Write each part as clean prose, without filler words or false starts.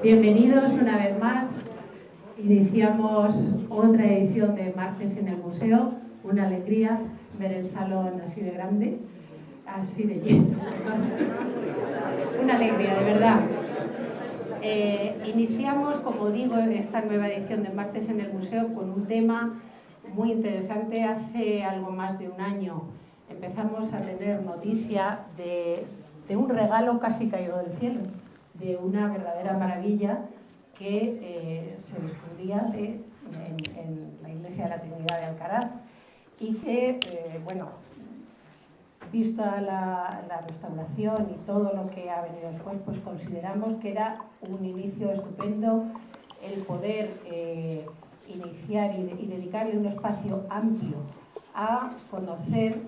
Bienvenidos una vez más. Iniciamos otra edición de Martes en el Museo. Una alegría ver el salón así de grande, así de lleno. Una alegría, de verdad. Iniciamos, como digo, esta nueva edición de Martes en el Museo con un tema muy interesante. Hace algo más de un año empezamos a tener noticia de un regalo casi caído del cielo, de una verdadera maravilla que se descubría en la Iglesia de la Trinidad de Alcaraz y que, bueno, vista la restauración y todo lo que ha venido después, pues consideramos que era un inicio estupendo el poder iniciar y dedicarle un espacio amplio a conocer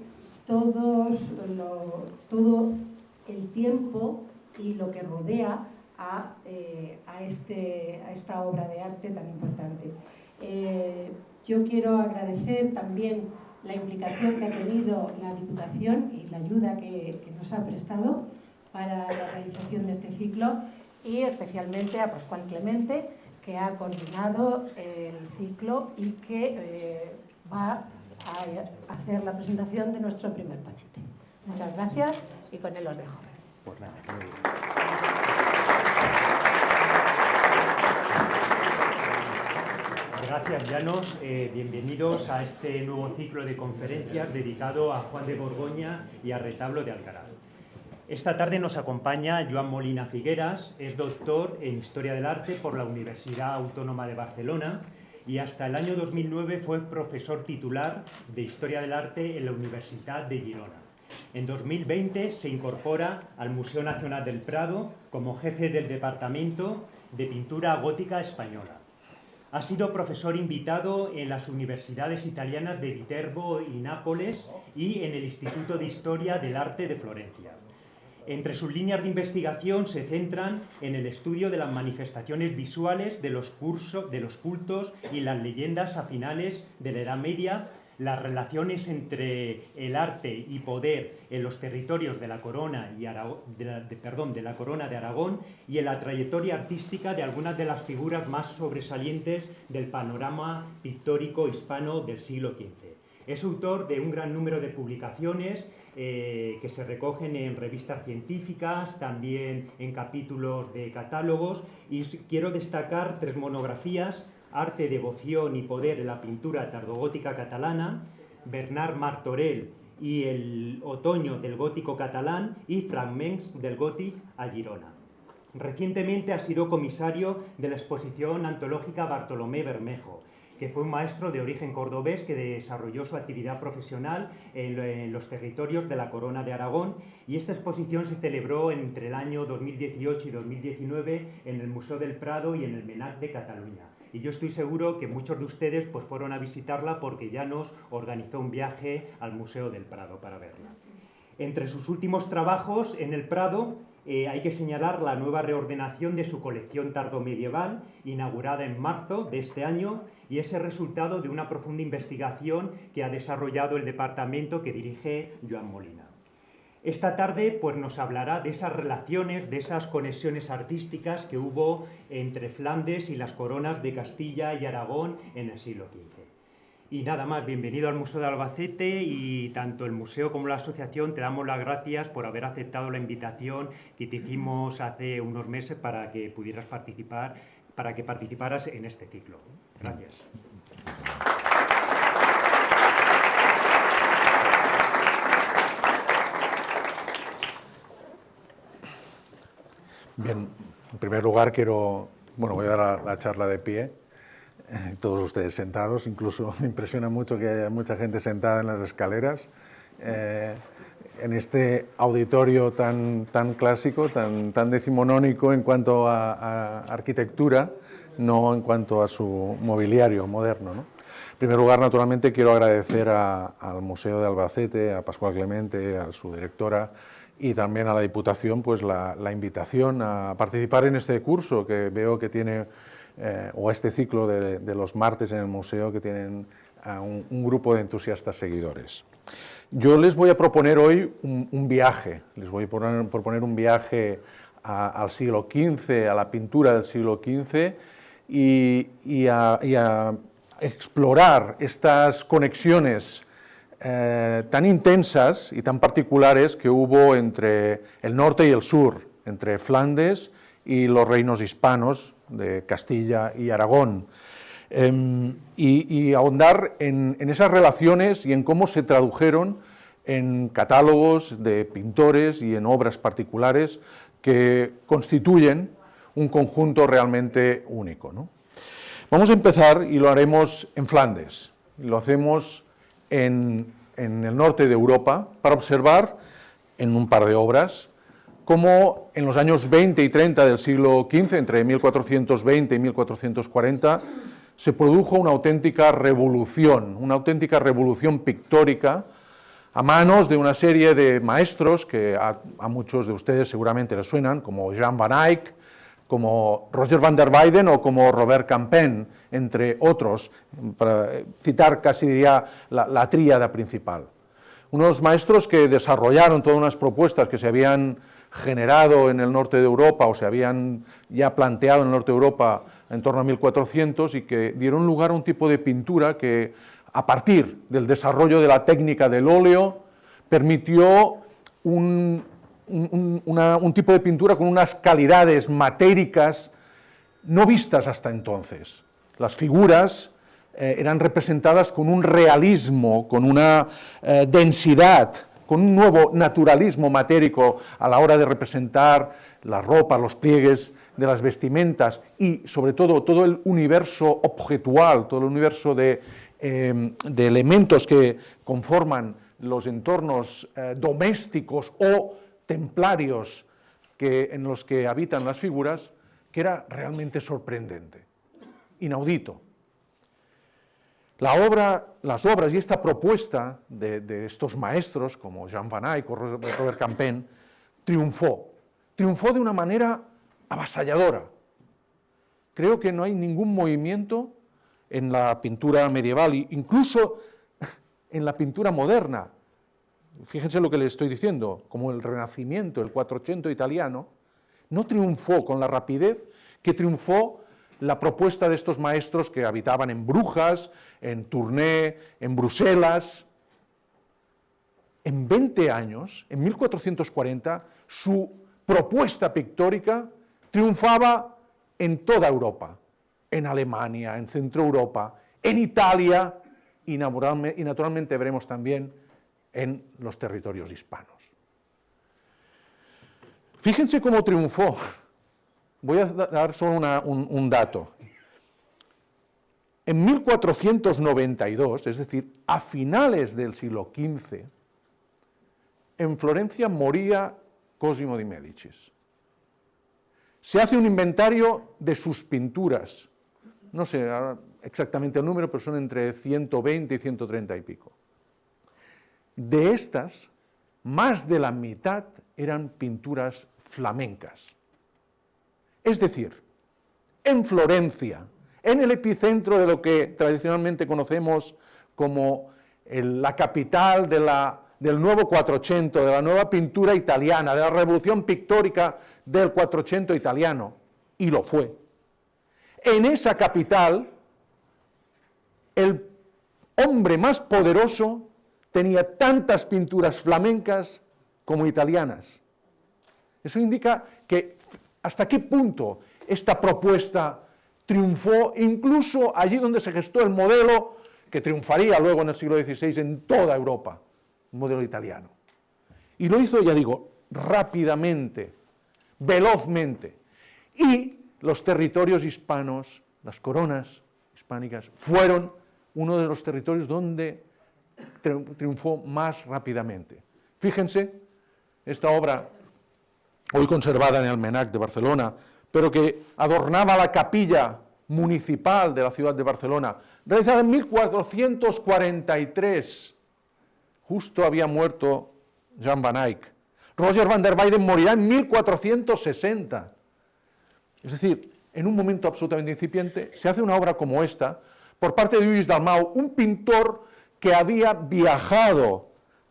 todo el tiempo y lo que rodea a esta obra de arte tan importante. Yo quiero agradecer también la implicación que ha tenido la Diputación y la ayuda que nos ha prestado para la realización de este ciclo, y especialmente a Pascual Clemente, que ha coordinado el ciclo y que va a hacer la presentación de nuestro primer ponente. Muchas gracias y con él os dejo. Pues nada, gracias, Llanos. Bienvenidos a este nuevo ciclo de conferencias dedicado a Juan de Borgoña y a Retablo de Alcaraz. Esta tarde nos acompaña Joan Molina Figueras, es doctor en Historia del Arte por la Universidad Autónoma de Barcelona y hasta el año 2009 fue profesor titular de Historia del Arte en la Universidad de Girona. En 2020 se incorpora al Museo Nacional del Prado como jefe del Departamento de Pintura Gótica Española. Ha sido profesor invitado en las universidades italianas de Viterbo y Nápoles y en el Instituto de Historia del Arte de Florencia. Entre sus líneas de investigación se centran en el estudio de las manifestaciones visuales de los cultos y las leyendas a finales de la Edad Media, las relaciones entre el arte y poder en los territorios de la Corona, de la Corona de Aragón y en la trayectoria artística de algunas de las figuras más sobresalientes del panorama pictórico hispano del siglo XV. Es autor de un gran número de publicaciones que se recogen en revistas científicas, también en capítulos de catálogos, y quiero destacar 3 monografías: Arte, devoción y poder en la pintura tardogótica catalana, Bernard Martorell y el otoño del gótico catalán y Fragments del Gòtic a Girona. Recientemente ha sido comisario de la exposición antológica Bartolomé Bermejo, que fue un maestro de origen cordobés que desarrolló su actividad profesional en los territorios de la Corona de Aragón, y esta exposición se celebró entre el año 2018 y 2019 en el Museo del Prado y en el MNAC de Cataluña. Y yo estoy seguro que muchos de ustedes pues fueron a visitarla porque ya nos organizó un viaje al Museo del Prado para verla. Entre sus últimos trabajos en el Prado hay que señalar la nueva reordenación de su colección tardomedieval, inaugurada en marzo de este año, y ese resultado de una profunda investigación que ha desarrollado el departamento que dirige Joan Molina. Esta tarde pues, nos hablará de esas relaciones, de esas conexiones artísticas que hubo entre Flandes y las coronas de Castilla y Aragón en el siglo XV. Y nada más, bienvenido al Museo de Albacete, y tanto el museo como la asociación te damos las gracias por haber aceptado la invitación que te hicimos hace unos meses para que pudieras participar, para que participaras en este ciclo. Gracias. Bien, en primer lugar voy a dar la charla de pie, todos ustedes sentados, incluso me impresiona mucho que haya mucha gente sentada en las escaleras, en este auditorio tan clásico, tan decimonónico en cuanto a arquitectura, no en cuanto a su mobiliario moderno, ¿no? En primer lugar, naturalmente, quiero agradecer al Museo de Albacete, a Pascual Clemente, a su directora, y también a la Diputación pues la invitación a participar en este curso que veo que tiene, o este ciclo de los martes en el museo, que tienen un grupo de entusiastas seguidores. Yo les voy a proponer hoy un viaje, les voy a proponer un viaje al siglo XV, a la pintura del siglo XV, y a explorar estas conexiones tan intensas y tan particulares que hubo entre el norte y el sur, entre Flandes y los reinos hispanos de Castilla y Aragón, y ahondar en esas relaciones y en cómo se tradujeron en catálogos de pintores y en obras particulares que constituyen un conjunto realmente único, ¿no? Vamos a empezar y lo haremos en Flandes, lo hacemos en el norte de Europa para observar en un par de obras cómo en los años 20 y 30 del siglo XV, entre 1420 y 1440, se produjo una auténtica revolución pictórica a manos de una serie de maestros que a muchos de ustedes seguramente les suenan, como Jan van Eyck, como Roger van der Weyden o como Robert Campin, entre otros, para citar casi diría la tríada principal. Unos maestros que desarrollaron todas unas propuestas que se habían generado en el norte de Europa o se habían ya planteado en el norte de Europa en torno a 1400 y que dieron lugar a un tipo de pintura que, a partir del desarrollo de la técnica del óleo, permitió un tipo de pintura con unas calidades matéricas no vistas hasta entonces. Las figuras eran representadas con un realismo, con una densidad, con un nuevo naturalismo matérico a la hora de representar las ropas, los pliegues de las vestimentas y, sobre todo el universo objetual, todo el universo de elementos que conforman los entornos domésticos o templarios en los que habitan las figuras, que era realmente sorprendente, inaudito. Las obras y esta propuesta de estos maestros, como Jan van Eyck o Robert Campin, triunfó de una manera avasalladora. Creo que no hay ningún movimiento en la pintura medieval, incluso en la pintura moderna. Fíjense lo que les estoy diciendo, como el Renacimiento, el Quattrocento italiano, no triunfó con la rapidez que triunfó la propuesta de estos maestros que habitaban en Brujas, en Tournai, en Bruselas. En 20 años, en 1440, su propuesta pictórica triunfaba en toda Europa, en Alemania, en Centro Europa, en Italia y naturalmente veremos también en los territorios hispanos. Fíjense cómo triunfó. Voy a dar solo un dato. En 1492, es decir, a finales del siglo XV, en Florencia moría Cosimo de Médicis. Se hace un inventario de sus pinturas, no sé exactamente el número, pero son entre 120 y 130 y pico. De estas, más de la mitad eran pinturas flamencas. Es decir, en Florencia, en el epicentro de lo que tradicionalmente conocemos como la capital del nuevo Quattrocento, de la nueva pintura italiana, de la revolución pictórica del Quattrocento italiano, y lo fue. En esa capital, el hombre más poderoso tenía tantas pinturas flamencas como italianas. Eso indica que hasta qué punto esta propuesta triunfó, incluso allí donde se gestó el modelo que triunfaría luego en el siglo XVI en toda Europa, un modelo italiano. Y lo hizo, ya digo, rápidamente, velozmente. Y los territorios hispanos, las coronas hispánicas, fueron uno de los territorios donde triunfó más rápidamente. Fíjense, esta obra, hoy conservada en el Almenac de Barcelona, pero que adornaba la capilla municipal de la ciudad de Barcelona, realizada en 1443. Justo había muerto Jan van Eyck. Roger van der Weyden morirá en 1460. Es decir, en un momento absolutamente incipiente, se hace una obra como esta, por parte de Lluís Dalmau, un pintor que había viajado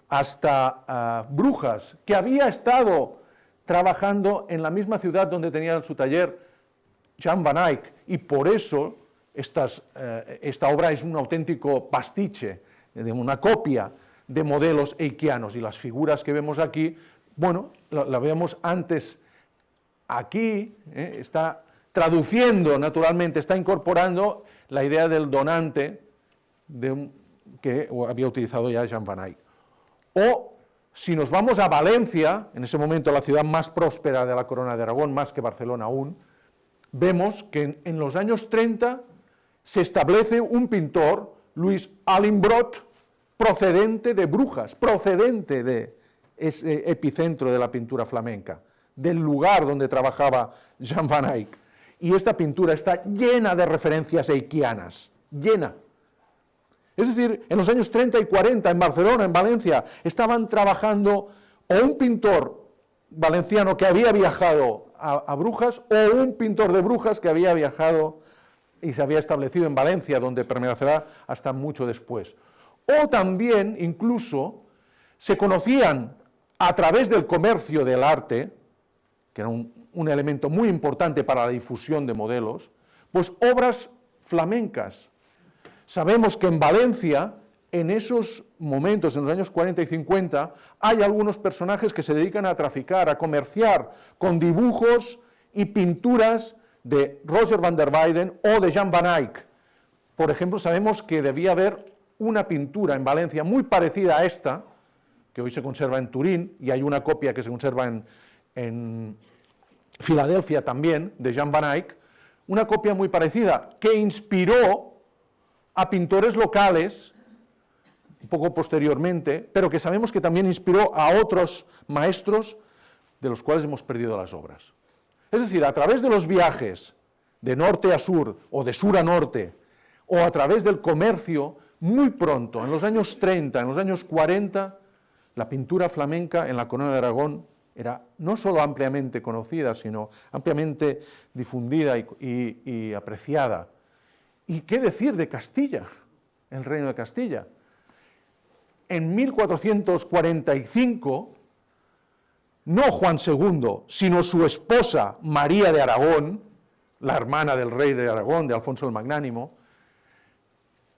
hasta Brujas, que había estado trabajando en la misma ciudad donde tenía su taller Jan van Eyck, y por eso esta obra es un auténtico pastiche, una copia de modelos eyckianos, y las figuras que vemos aquí, bueno, la vemos antes aquí, está traduciendo naturalmente, está incorporando la idea del donante que había utilizado ya Jan van Eyck. O si nos vamos a Valencia, en ese momento la ciudad más próspera de la Corona de Aragón, más que Barcelona aún, vemos que en los años 30 se establece un pintor, Luis Alimbrot, procedente de Brujas, procedente de ese epicentro de la pintura flamenca, del lugar donde trabajaba Jan van Eyck. Y esta pintura está llena de referencias eyckianas, llena. Es decir, en los años 30 y 40, en Barcelona, en Valencia, estaban trabajando o un pintor valenciano que había viajado a Brujas, o un pintor de Brujas que había viajado y se había establecido en Valencia, donde permanecerá hasta mucho después. O también, incluso, se conocían a través del comercio del arte, que era un elemento muy importante para la difusión de modelos, pues obras flamencas. Sabemos que en Valencia, en esos momentos, en los años 40 y 50, hay algunos personajes que se dedican a traficar, a comerciar con dibujos y pinturas de Roger van der Weyden o de Jan van Eyck. Por ejemplo, sabemos que debía haber una pintura en Valencia muy parecida a esta, que hoy se conserva en Turín, y hay una copia que se conserva en Filadelfia también, de Jan van Eyck, una copia muy parecida, que inspiró a pintores locales, un poco posteriormente, pero que sabemos que también inspiró a otros maestros de los cuales hemos perdido las obras. Es decir, a través de los viajes de norte a sur o de sur a norte, o a través del comercio, muy pronto, en los años 30, en los años 40, la pintura flamenca en la Corona de Aragón era no solo ampliamente conocida, sino ampliamente difundida y apreciada. ¿Y qué decir de Castilla, el Reino de Castilla? En 1445, no Juan II, sino su esposa María de Aragón, la hermana del rey de Aragón, de Alfonso el Magnánimo,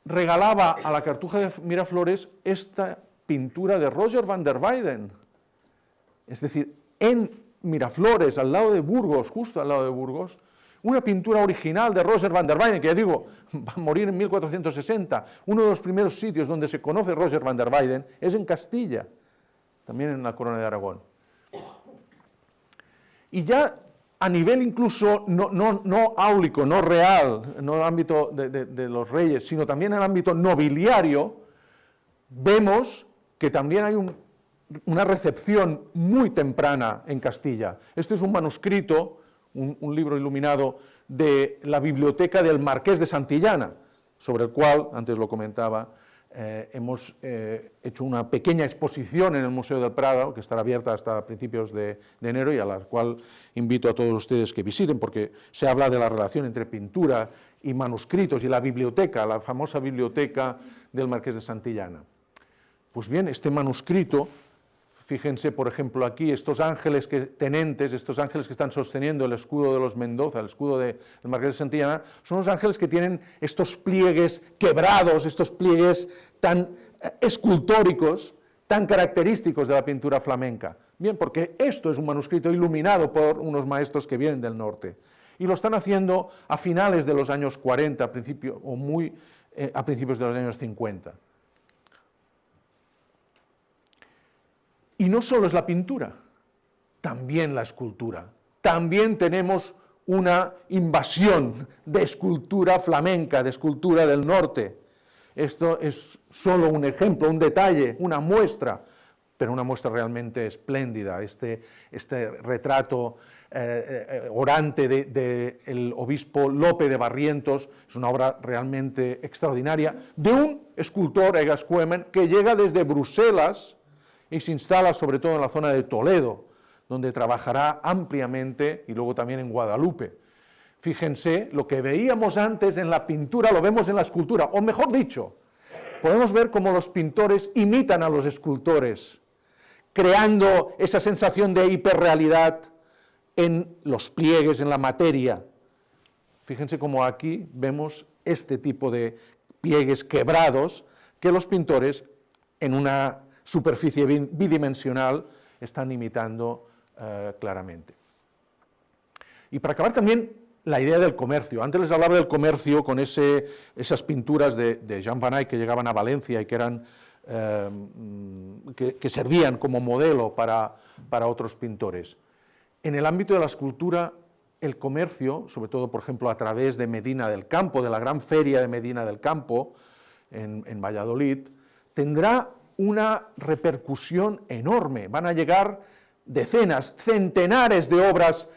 regalaba a la Cartuja de Miraflores esta pintura de Roger van der Weyden. Es decir, en Miraflores, al lado de Burgos, justo al lado de Burgos, una pintura original de Roger van der Weyden, que ya digo, va a morir en 1460. Uno de los primeros sitios donde se conoce Roger van der Weyden es en Castilla, también en la Corona de Aragón. Y ya a nivel incluso no áulico, no real, no en el ámbito de los reyes, sino también en el ámbito nobiliario, vemos que también hay una recepción muy temprana en Castilla. Este es un manuscrito, un libro iluminado de la biblioteca del Marqués de Santillana, sobre el cual, antes lo comentaba, hemos hecho una pequeña exposición en el Museo del Prado, que estará abierta hasta principios de enero, y a la cual invito a todos ustedes que visiten, porque se habla de la relación entre pintura y manuscritos, y la biblioteca, la famosa biblioteca del Marqués de Santillana. Pues bien, este manuscrito, fíjense, por ejemplo, aquí, estos ángeles tenentes, estos ángeles que están sosteniendo el escudo de los Mendoza, el escudo del Marqués de Santillana, son los ángeles que tienen estos pliegues quebrados, estos pliegues tan escultóricos, tan característicos de la pintura flamenca. Bien, porque esto es un manuscrito iluminado por unos maestros que vienen del norte. Y lo están haciendo a finales de los años 40, a principios de los años 50. Y no solo es la pintura, también la escultura. También tenemos una invasión de escultura flamenca, de escultura del norte. Esto es solo un ejemplo, un detalle, una muestra, pero una muestra realmente espléndida. Este retrato orante del obispo Lope de Barrientos es una obra realmente extraordinaria de un escultor, Egas Quemen, que llega desde Bruselas y se instala sobre todo en la zona de Toledo, donde trabajará ampliamente, y luego también en Guadalupe. Fíjense, lo que veíamos antes en la pintura lo vemos en la escultura, o mejor dicho, podemos ver cómo los pintores imitan a los escultores, creando esa sensación de hiperrealidad en los pliegues, en la materia. Fíjense cómo aquí vemos este tipo de pliegues quebrados que los pintores en una superficie bidimensional están imitando claramente. Y para acabar también la idea del comercio. Antes les hablaba del comercio con esas pinturas de Jean Van Eyck que llegaban a Valencia y que eran que servían como modelo para otros pintores. En el ámbito de la escultura, el comercio, sobre todo, por ejemplo, a través de Medina del Campo, de la gran feria de Medina del Campo, en Valladolid, tendrá una repercusión enorme. Van a llegar decenas, centenares de obras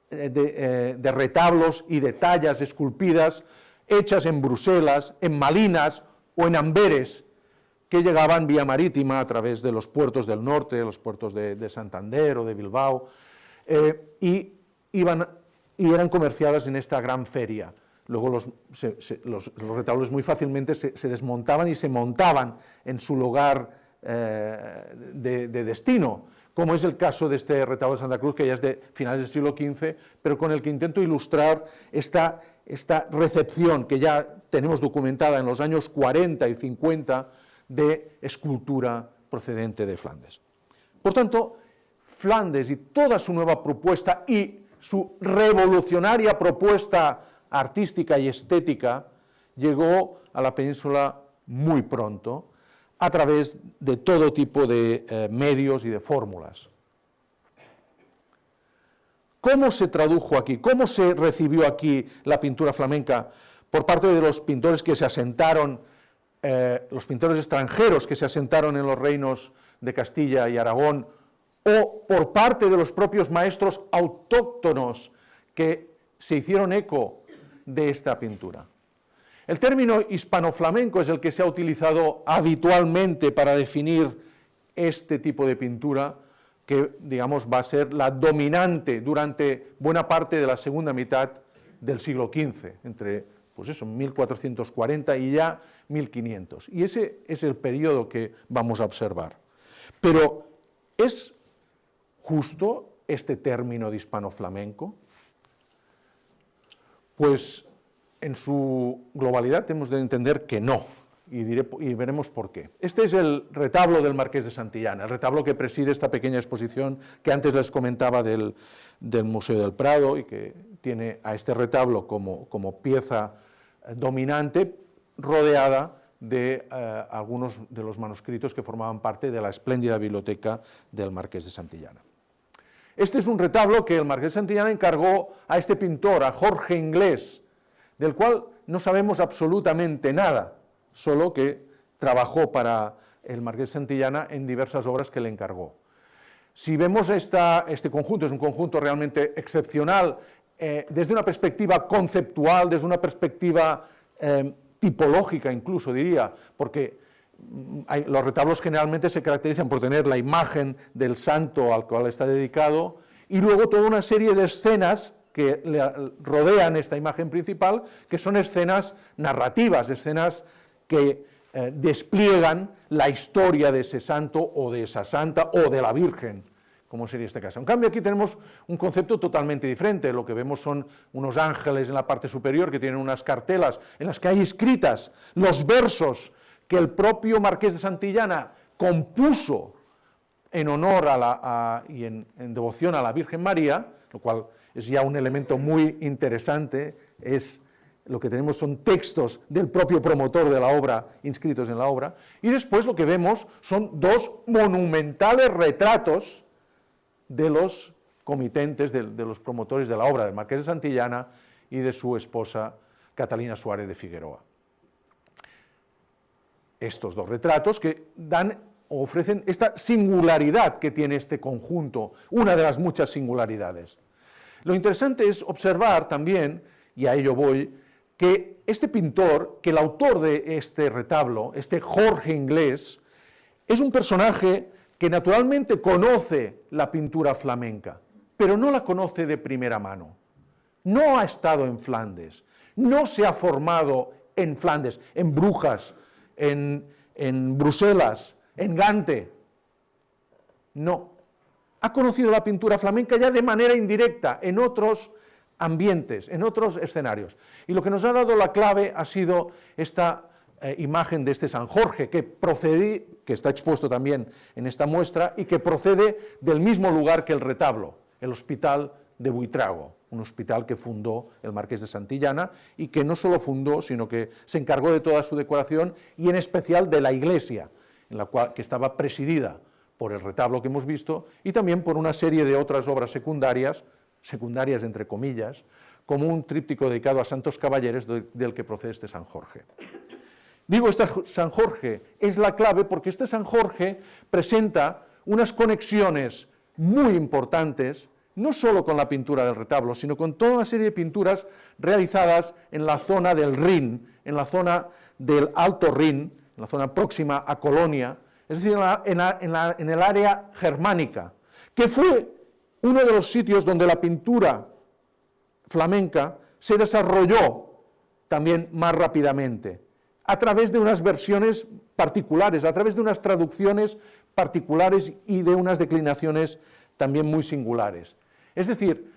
de retablos y de tallas esculpidas, hechas en Bruselas, en Malinas o en Amberes, que llegaban vía marítima a través de los puertos del norte, los puertos de Santander o de Bilbao, y eran comerciadas en esta gran feria. Luego los retablos muy fácilmente se desmontaban y se montaban en su lugar de destino, como es el caso de este retablo de Santa Cruz, que ya es de finales del siglo XV, pero con el que intento ilustrar esta recepción que ya tenemos documentada en los años 40 y 50 de escultura procedente de Flandes. Por tanto, Flandes y toda su nueva propuesta y su revolucionaria propuesta artística y estética llegó a la península muy pronto a través de todo tipo de medios y de fórmulas. ¿Cómo se tradujo aquí? ¿Cómo se recibió aquí la pintura flamenca por parte de los pintores que se asentaron, los pintores extranjeros que se asentaron en los reinos de Castilla y Aragón, o por parte de los propios maestros autóctonos que se hicieron eco de esta pintura? El término hispano-flamenco es el que se ha utilizado habitualmente para definir este tipo de pintura que, digamos, va a ser la dominante durante buena parte de la segunda mitad del siglo XV, entre, pues eso, 1440 y ya 1500. Y ese es el periodo que vamos a observar. Pero, ¿es justo este término de hispano-flamenco? Pues en su globalidad tenemos de entender que no, y veremos por qué. Este es el retablo del Marqués de Santillana, el retablo que preside esta pequeña exposición que antes les comentaba del Museo del Prado y que tiene a este retablo como pieza dominante, rodeada de algunos de los manuscritos que formaban parte de la espléndida biblioteca del Marqués de Santillana. Este es un retablo que el Marqués de Santillana encargó a este pintor, a Jorge Inglés, del cual no sabemos absolutamente nada, solo que trabajó para el Marqués de Santillana en diversas obras que le encargó. Si vemos este conjunto, es un conjunto realmente excepcional, desde una perspectiva conceptual, desde una perspectiva tipológica incluso, diría, porque los retablos generalmente se caracterizan por tener la imagen del santo al cual está dedicado y luego toda una serie de escenas que le rodean esta imagen principal, que son escenas narrativas, escenas que despliegan la historia de ese santo o de esa santa o de la Virgen, como sería este caso. En cambio, aquí tenemos un concepto totalmente diferente. Lo que vemos son unos ángeles en la parte superior que tienen unas cartelas en las que hay escritas los versos que el propio Marqués de Santillana compuso en honor y en devoción a la Virgen María, lo cual es ya un elemento muy interesante. Lo que tenemos son textos del propio promotor de la obra inscritos en la obra, y después lo que vemos son dos monumentales retratos de los comitentes, de los promotores de la obra, del Marqués de Santillana y de su esposa Catalina Suárez de Figueroa. Estos dos retratos que ofrecen esta singularidad que tiene este conjunto, una de las muchas singularidades. Lo interesante es observar también, y a ello voy, que este pintor, que el autor de este retablo, este Jorge Inglés, es un personaje que naturalmente conoce la pintura flamenca, pero no la conoce de primera mano. No ha estado en Flandes, no se ha formado en Flandes, en Brujas, en Bruselas, en Gante. No. Ha conocido la pintura flamenca ya de manera indirecta, en otros ambientes, en otros escenarios. Y lo que nos ha dado la clave ha sido esta imagen de este San Jorge, que está expuesto también en esta muestra, y que procede del mismo lugar que el retablo, el Hospital de Buitrago, un hospital que fundó el Marqués de Santillana, y que no solo fundó, sino que se encargó de toda su decoración, y en especial de la iglesia, que estaba presidida por el retablo que hemos visto, y también por una serie de otras obras secundarias entre comillas, como un tríptico dedicado a santos caballeros del que procede este San Jorge. Digo, este San Jorge es la clave porque este San Jorge presenta unas conexiones muy importantes, no solo con la pintura del retablo, sino con toda una serie de pinturas realizadas en la zona del Rin, en la zona del Alto Rin, en la zona próxima a Colonia, es decir, en el área germánica, que fue uno de los sitios donde la pintura flamenca se desarrolló también más rápidamente, a través de unas versiones particulares, a través de unas traducciones particulares y de unas declinaciones también muy singulares. Es decir,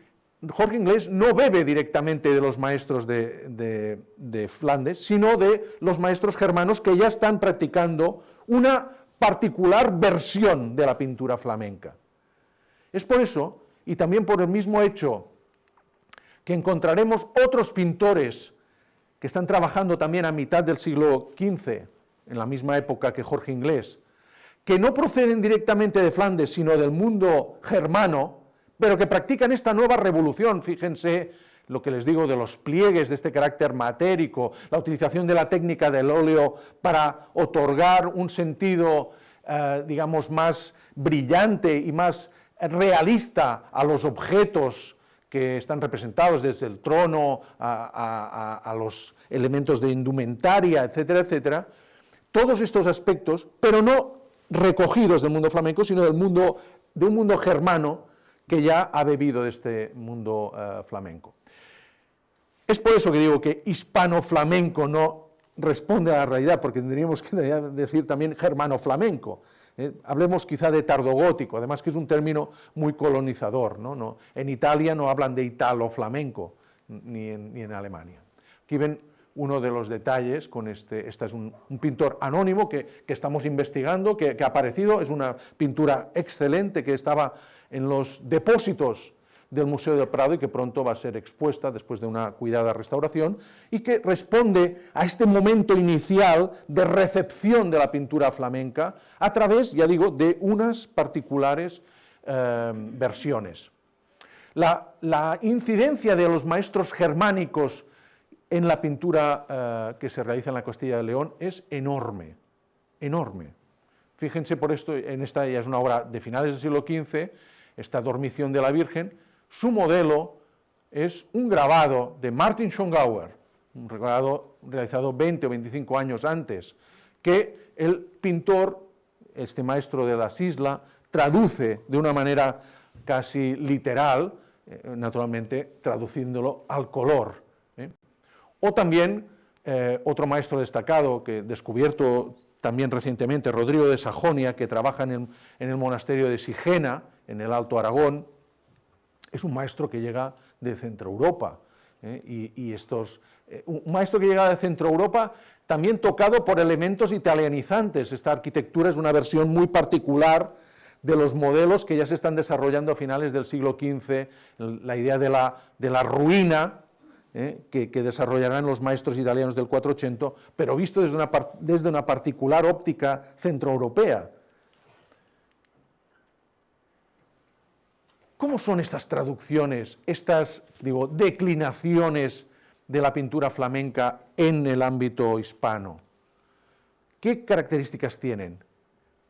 Jorge Inglés no bebe directamente de los maestros de Flandes, sino de los maestros germanos que ya están practicando una particular versión de la pintura flamenca. Es por eso, y también por el mismo hecho, que encontraremos otros pintores que están trabajando también a mitad del siglo XV, en la misma época que Jorge Inglés, que no proceden directamente de Flandes, sino del mundo germano, pero que practican esta nueva revolución. Fíjense lo que les digo de los pliegues, de este carácter matérico, la utilización de la técnica del óleo para otorgar un sentido, digamos, más brillante y más realista a los objetos que están representados, desde el trono a los elementos de indumentaria, etcétera, etcétera. Todos estos aspectos, pero no recogidos del mundo flamenco, sino de un mundo germano que ya ha bebido de este mundo flamenco. Es por eso que digo que hispano-flamenco no responde a la realidad, porque tendríamos que decir también germano-flamenco. Hablemos quizá de tardogótico, además que es un término muy colonizador, ¿no? En Italia no hablan de italo-flamenco, ni en Alemania. Aquí ven uno de los detalles con este es un pintor anónimo que estamos investigando, que ha aparecido, es una pintura excelente que estaba en los depósitos del Museo del Prado y que pronto va a ser expuesta después de una cuidada restauración, y que responde a este momento inicial de recepción de la pintura flamenca a través, ya digo, de unas particulares versiones. La incidencia de los maestros germánicos en la pintura que se realiza en la Castilla de León es enorme, enorme. Fíjense por esto, esta ya es una obra de finales del siglo XV, esta Dormición de la Virgen. Su modelo es un grabado de Martin Schongauer, un grabado realizado 20 o 25 años antes, que el pintor, este maestro de las Islas, traduce de una manera casi literal, naturalmente traduciéndolo al color. O también otro maestro destacado que descubierto también recientemente, Rodrigo de Sajonia, que trabaja en el monasterio de Sigena, en el Alto Aragón. Es un maestro que llega de Centroeuropa, un maestro que llega de Centroeuropa también tocado por elementos italianizantes. Esta arquitectura es una versión muy particular de los modelos que ya se están desarrollando a finales del siglo XV, la idea de la ruina, que desarrollarán los maestros italianos del 480, pero visto desde una particular óptica centroeuropea. ¿Cómo son estas traducciones, estas, declinaciones de la pintura flamenca en el ámbito hispano? ¿Qué características tienen?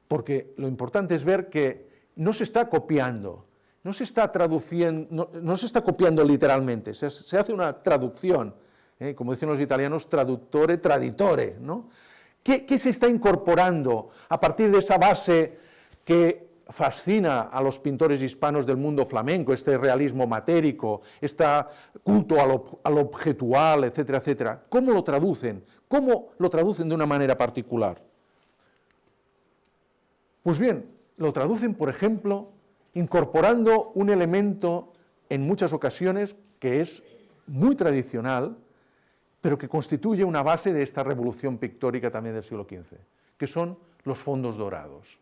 Porque lo importante es ver que no se está copiando, no se está traduciendo, no se está copiando literalmente, se hace una traducción, como dicen los italianos, traduttore, traditore, ¿no? ¿Qué se está incorporando a partir de esa base que fascina a los pintores hispanos del mundo flamenco, este realismo matérico, este culto al objetual, etcétera, etcétera? ¿Cómo lo traducen? ¿Cómo lo traducen de una manera particular? Pues bien, lo traducen, por ejemplo, incorporando un elemento en muchas ocasiones que es muy tradicional, pero que constituye una base de esta revolución pictórica también del siglo XV, que son los fondos dorados.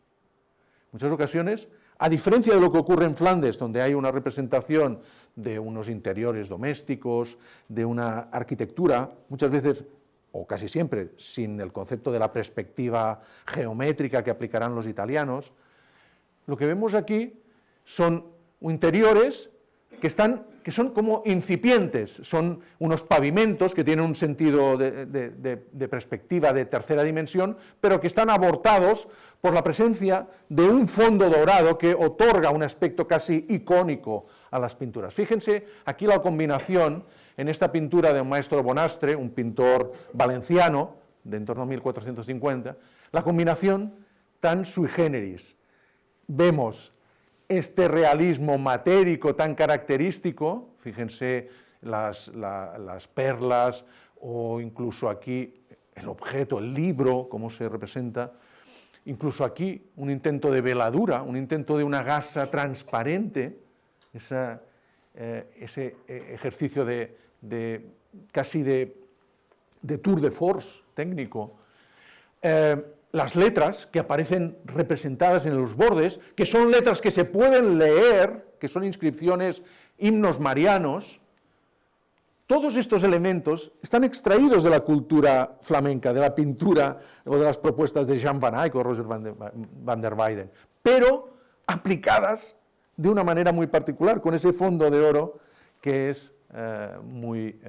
En muchas ocasiones, a diferencia de lo que ocurre en Flandes, donde hay una representación de unos interiores domésticos, de una arquitectura, muchas veces, o casi siempre, sin el concepto de la perspectiva geométrica que aplicarán los italianos, lo que vemos aquí son interiores que son como incipientes, son unos pavimentos que tienen un sentido de perspectiva de tercera dimensión, pero que están abortados por la presencia de un fondo dorado que otorga un aspecto casi icónico a las pinturas. Fíjense aquí la combinación en esta pintura de un maestro Bonastre, un pintor valenciano de en torno a 1450, la combinación tan sui generis. Vemos este realismo matérico tan característico, fíjense las perlas o incluso aquí el objeto, el libro, cómo se representa, incluso aquí un intento de veladura, un intento de una gasa transparente, ese ejercicio casi de tour de force técnico. Las letras que aparecen representadas en los bordes, que son letras que se pueden leer, que son inscripciones, himnos marianos, todos estos elementos están extraídos de la cultura flamenca, de la pintura o de las propuestas de Jan van Eyck o Roger van der Weyden, pero aplicadas de una manera muy particular, con ese fondo de oro que es muy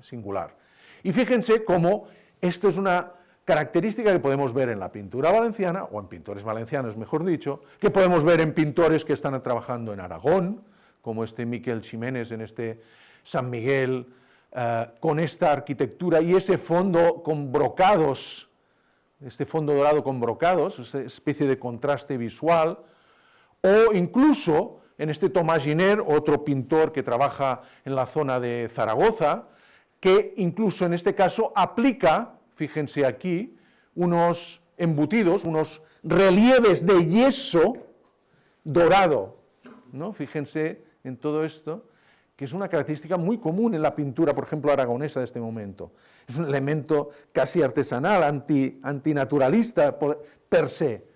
singular. Y fíjense cómo esto es una característica que podemos ver en la pintura valenciana, o en pintores valencianos, mejor dicho, que podemos ver en pintores que están trabajando en Aragón, como este Miquel Ximénez en este San Miguel, con esta arquitectura y ese fondo con brocados, este fondo dorado con brocados, esa especie de contraste visual, o incluso en este Tomás Giner, otro pintor que trabaja en la zona de Zaragoza, que incluso en este caso aplica, fíjense aquí, unos embutidos, unos relieves de yeso dorado, ¿no? Fíjense en todo esto, que es una característica muy común en la pintura, por ejemplo, aragonesa de este momento. Es un elemento casi artesanal, antinaturalista per se.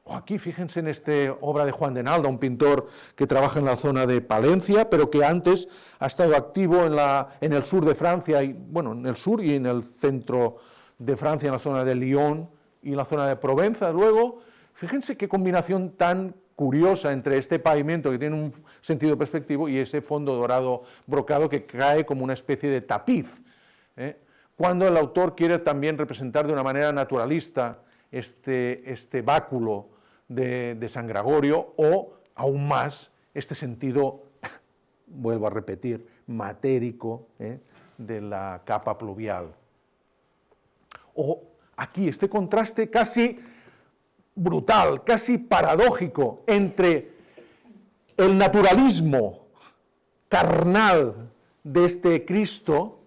O aquí, fíjense en esta obra de Juan de Nalda, un pintor que trabaja en la zona de Palencia, pero que antes ha estado activo en el sur de Francia, bueno, en el sur y en el centro de Francia, en la zona de Lyon y en la zona de Provenza. Luego, fíjense qué combinación tan curiosa entre este pavimento que tiene un sentido perspectivo y ese fondo dorado brocado que cae como una especie de tapiz, cuando el autor quiere también representar de una manera naturalista este báculo de San Gregorio, o aún más este sentido, vuelvo a repetir, matérico de la capa pluvial. O aquí este contraste casi brutal, casi paradójico entre el naturalismo carnal de este Cristo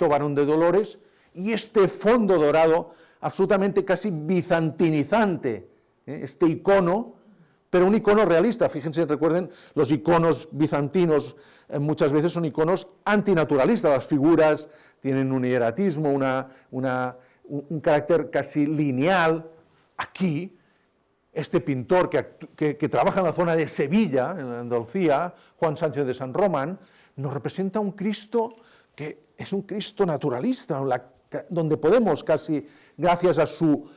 varón de dolores, y este fondo dorado absolutamente casi bizantinizante, este icono, pero un icono realista. Fíjense, recuerden, los iconos bizantinos muchas veces son iconos antinaturalistas, las figuras tienen un hieratismo, un carácter casi lineal. Aquí, este pintor que trabaja en la zona de Sevilla, en Andalucía, Juan Sánchez de San Román, nos representa un Cristo que es un Cristo naturalista, donde podemos casi, gracias a su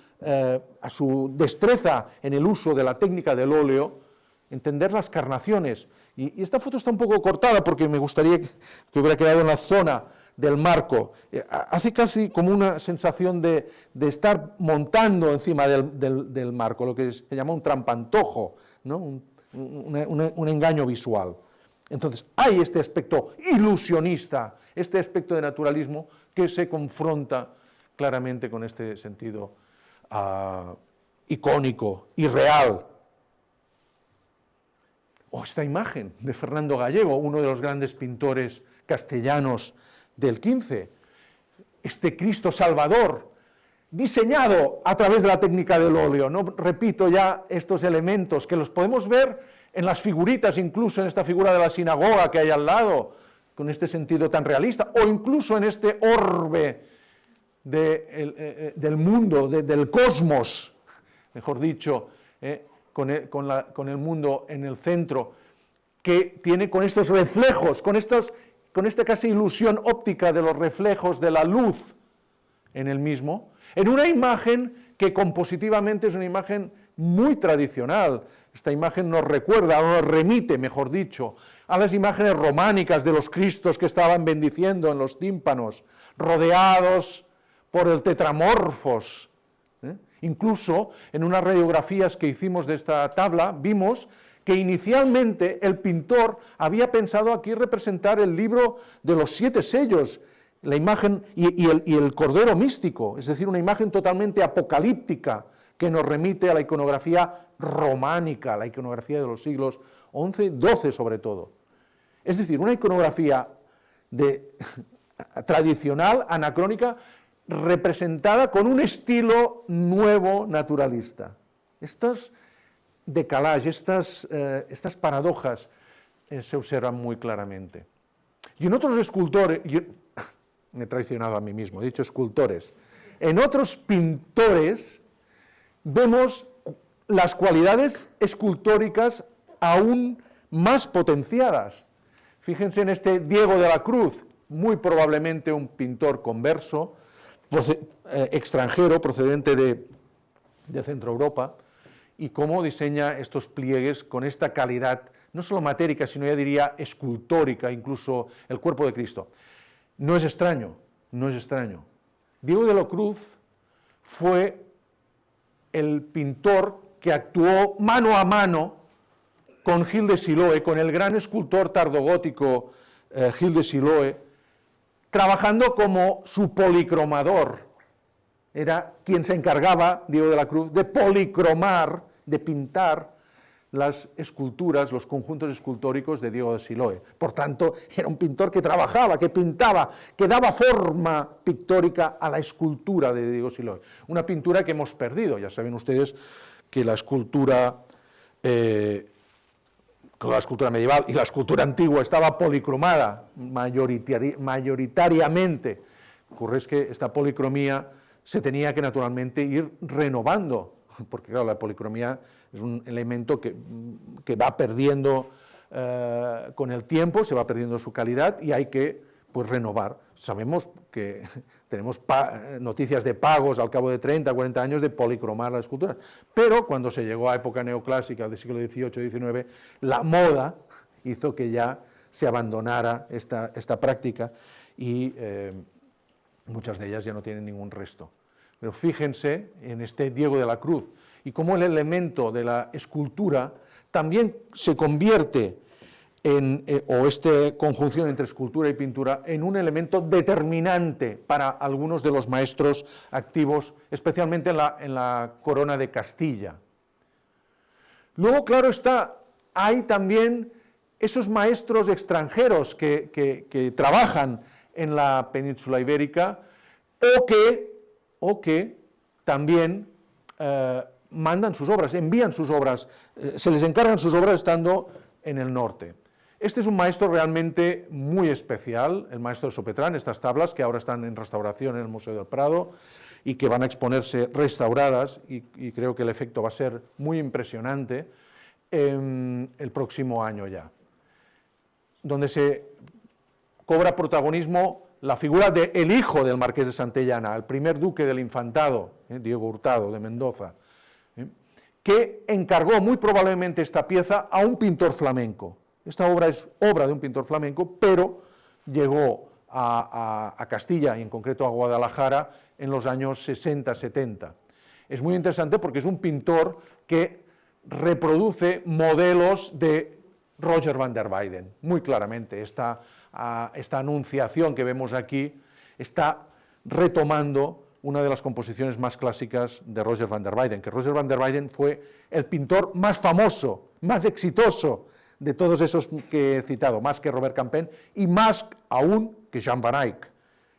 destreza en el uso de la técnica del óleo, entender las carnaciones. Y esta foto está un poco cortada porque me gustaría que hubiera quedado en la zona del marco. Hace casi como una sensación de estar montando encima del marco, lo que se llama un trampantojo, ¿no? un engaño visual. Entonces, hay este aspecto ilusionista, este aspecto de naturalismo que se confronta claramente con este sentido icónico y real. O esta imagen de Fernando Gallego, uno de los grandes pintores castellanos del XV, este Cristo Salvador, diseñado a través de la técnica del óleo. No repito ya estos elementos que los podemos ver en las figuritas, incluso en esta figura de la sinagoga que hay al lado, con este sentido tan realista, o incluso en este orbe del mundo, del cosmos, mejor dicho, con el mundo en el centro, que tiene con estos reflejos, con esta casi ilusión óptica de los reflejos de la luz en el mismo, en una imagen que compositivamente es una imagen muy tradicional. Esta imagen nos recuerda, o nos remite, mejor dicho, a las imágenes románicas de los Cristos que estaban bendiciendo en los tímpanos, rodeados por el tetramorfos. Incluso en unas radiografías que hicimos de esta tabla, vimos que inicialmente el pintor había pensado aquí representar el libro de los 7 sellos, la imagen y el cordero místico, es decir, una imagen totalmente apocalíptica que nos remite a la iconografía románica, la iconografía de los siglos XI, XII sobre todo. Es decir, una iconografía tradicional, anacrónica, representada con un estilo nuevo naturalista. Estos decalajes, estas paradojas se observan muy claramente. Y en otros escultores, me he traicionado a mí mismo, he dicho escultores, en otros pintores vemos las cualidades escultóricas aún más potenciadas. Fíjense en este Diego de la Cruz, muy probablemente un pintor converso, extranjero, procedente de Centro Europa, y cómo diseña estos pliegues con esta calidad, no solo matérica, sino ya diría escultórica, incluso el cuerpo de Cristo. No es extraño, no es extraño. Diego de la Cruz fue el pintor que actuó mano a mano con Gil de Siloé, con el gran escultor tardogótico Gil de Siloé, trabajando como su policromador. Era quien se encargaba, Diego de la Cruz, de policromar, de pintar las esculturas, los conjuntos escultóricos de Diego de Siloé. Por tanto, era un pintor que trabajaba, que pintaba, que daba forma pictórica a la escultura de Diego de Siloé. Una pintura que hemos perdido. Ya saben ustedes que la escultura medieval y la escultura antigua estaba policromada mayoritariamente. Ocurre es que esta policromía se tenía que naturalmente ir renovando, porque claro, la policromía es un elemento que va perdiendo con el tiempo, se va perdiendo su calidad y hay que renovar. Sabemos que tenemos noticias de pagos al cabo de 30, 40 años de policromar las esculturas, pero cuando se llegó a época neoclásica del siglo XVIII, XIX, la moda hizo que ya se abandonara esta práctica y muchas de ellas ya no tienen ningún resto. Pero fíjense en este Diego de la Cruz y cómo el elemento de la escultura también se convierte o esta conjunción entre escultura y pintura en un elemento determinante para algunos de los maestros activos, especialmente en la corona de Castilla. Luego, claro está, hay también esos maestros extranjeros que trabajan en la península ibérica o que también mandan sus obras, envían sus obras, se les encargan sus obras estando en el norte. Este es un maestro realmente muy especial, el maestro de Sopetrán, estas tablas que ahora están en restauración en el Museo del Prado y que van a exponerse restauradas y creo que el efecto va a ser muy impresionante el próximo año ya, donde se cobra protagonismo la figura del hijo del Marqués de Santellana, el primer duque del Infantado, Diego Hurtado de Mendoza, que encargó muy probablemente esta pieza a un pintor flamenco. Esta obra es obra de un pintor flamenco, pero llegó a Castilla y en concreto a Guadalajara en los años 60-70. Es muy interesante porque es un pintor que reproduce modelos de Roger van der Weyden, muy claramente. Esta anunciación que vemos aquí está retomando una de las composiciones más clásicas de Roger van der Weyden, que Roger van der Weyden fue el pintor más famoso, más exitoso de todos esos que he citado, más que Robert Campin y más aún que Jan van Eyck,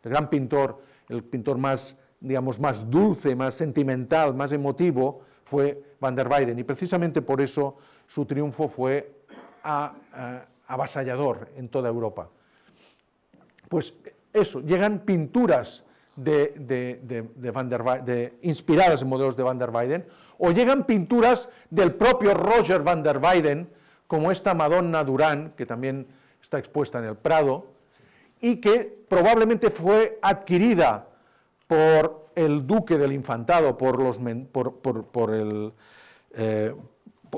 el gran pintor, el pintor más digamos, más dulce, más sentimental, más emotivo, fue Van der Weyden, y precisamente por eso su triunfo fue avasallador en toda Europa. Pues eso, llegan pinturas inspiradas en modelos de Van der Weyden, o llegan pinturas del propio Roger Van der Weyden, como esta Madonna Durán, que también está expuesta en el Prado, y que probablemente fue adquirida por el duque del Infantado,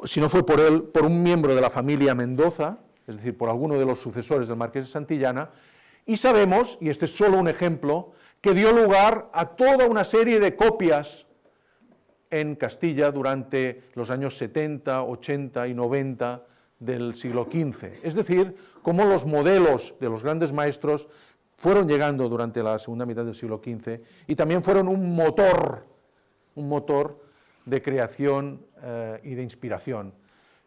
si no fue por él, por un miembro de la familia Mendoza, es decir, por alguno de los sucesores del Marqués de Santillana, y sabemos, y este es solo un ejemplo, que dio lugar a toda una serie de copias en Castilla durante los años 70, 80 y 90 del siglo XV. Es decir, cómo los modelos de los grandes maestros fueron llegando durante la segunda mitad del siglo XV y también fueron un motor de creación y de inspiración.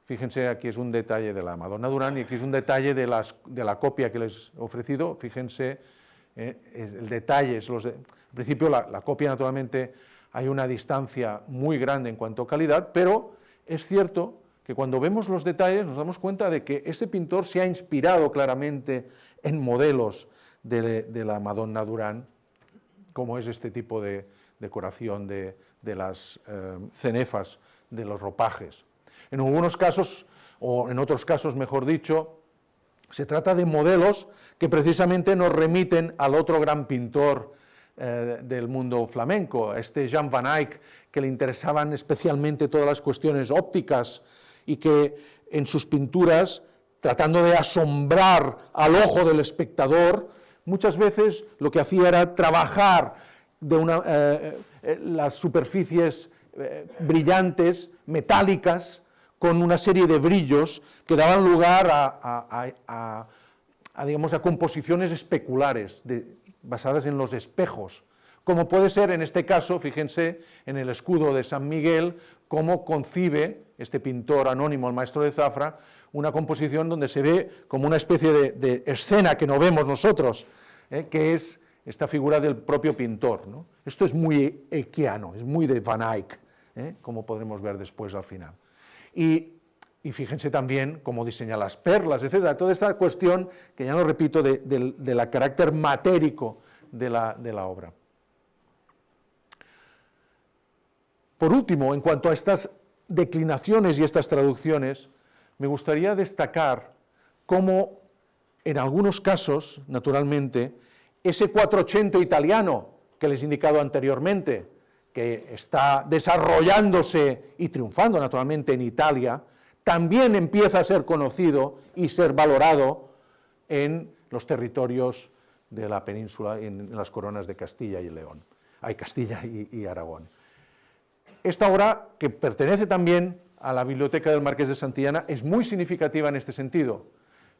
Fíjense, aquí es un detalle de la Madonna Durán y aquí es un detalle de la copia que les he ofrecido. Fíjense, el detalle, al principio la copia naturalmente hay una distancia muy grande en cuanto a calidad, pero es cierto que cuando vemos los detalles nos damos cuenta de que ese pintor se ha inspirado claramente en modelos de la Madonna Durán, como es este tipo de decoración de las cenefas de los ropajes. En algunos casos, o en otros casos mejor dicho, se trata de modelos que precisamente nos remiten al otro gran pintor del mundo flamenco, a este Jan van Eyck, que le interesaban especialmente todas las cuestiones ópticas y que en sus pinturas, tratando de asombrar al ojo del espectador, muchas veces lo que hacía era trabajar las superficies brillantes, metálicas, con una serie de brillos que daban lugar a composiciones especulares, basadas en los espejos, como puede ser en este caso, fíjense, en el escudo de San Miguel, cómo concibe este pintor anónimo, el maestro de Zafra, una composición donde se ve como una especie de escena que no vemos nosotros, que es esta figura del propio pintor, ¿no? Esto es muy eckiano, es muy de Van Eyck, como podremos ver después al final. Y fíjense también cómo diseña las perlas, etc. Toda esta cuestión, que ya no repito, del carácter matérico de la obra. Por último, en cuanto a estas declinaciones y estas traducciones, me gustaría destacar cómo, en algunos casos, naturalmente, ese Quattrocento italiano que les he indicado anteriormente, que está desarrollándose y triunfando naturalmente en Italia, también empieza a ser conocido y ser valorado en los territorios de la península, en las coronas de Castilla y León, Castilla y Aragón. Esta obra, que pertenece también a la biblioteca del Marqués de Santillana, es muy significativa en este sentido.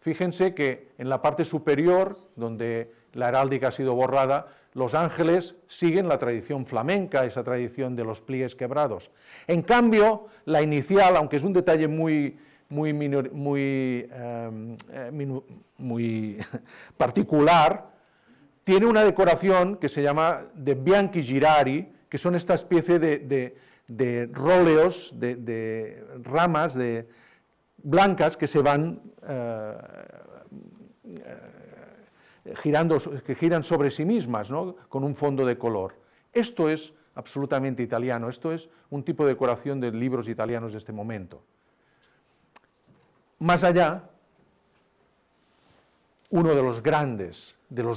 Fíjense que en la parte superior, donde la heráldica ha sido borrada, los ángeles siguen la tradición flamenca, esa tradición de los pliegues quebrados. En cambio, la inicial, aunque es un detalle muy particular, tiene una decoración que se llama de bianchi girari, que son esta especie de róleos, de ramas blancas que se van que giran sobre sí mismas, ¿no? Con un fondo de color. Esto es absolutamente italiano, esto es un tipo de decoración de libros italianos de este momento. Más allá, uno de los grandes de la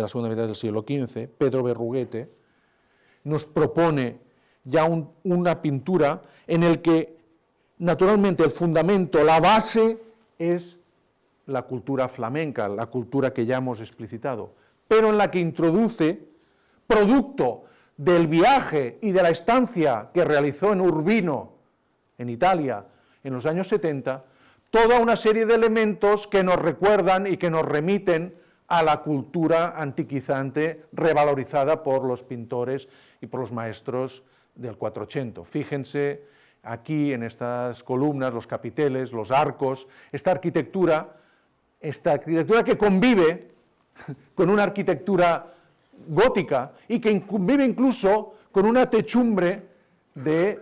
segunda mitad del siglo XV, Pedro Berruguete, nos propone ya una pintura en el que naturalmente el fundamento, la base es la cultura flamenca, la cultura que ya hemos explicitado, pero en la que introduce, producto del viaje y de la estancia que realizó en Urbino, en Italia, en los años 70, toda una serie de elementos que nos recuerdan y que nos remiten a la cultura antiquizante revalorizada por los pintores y por los maestros del Quattrocento. Fíjense aquí en estas columnas, los capiteles, los arcos, esta arquitectura que convive con una arquitectura gótica y que vive incluso con una techumbre de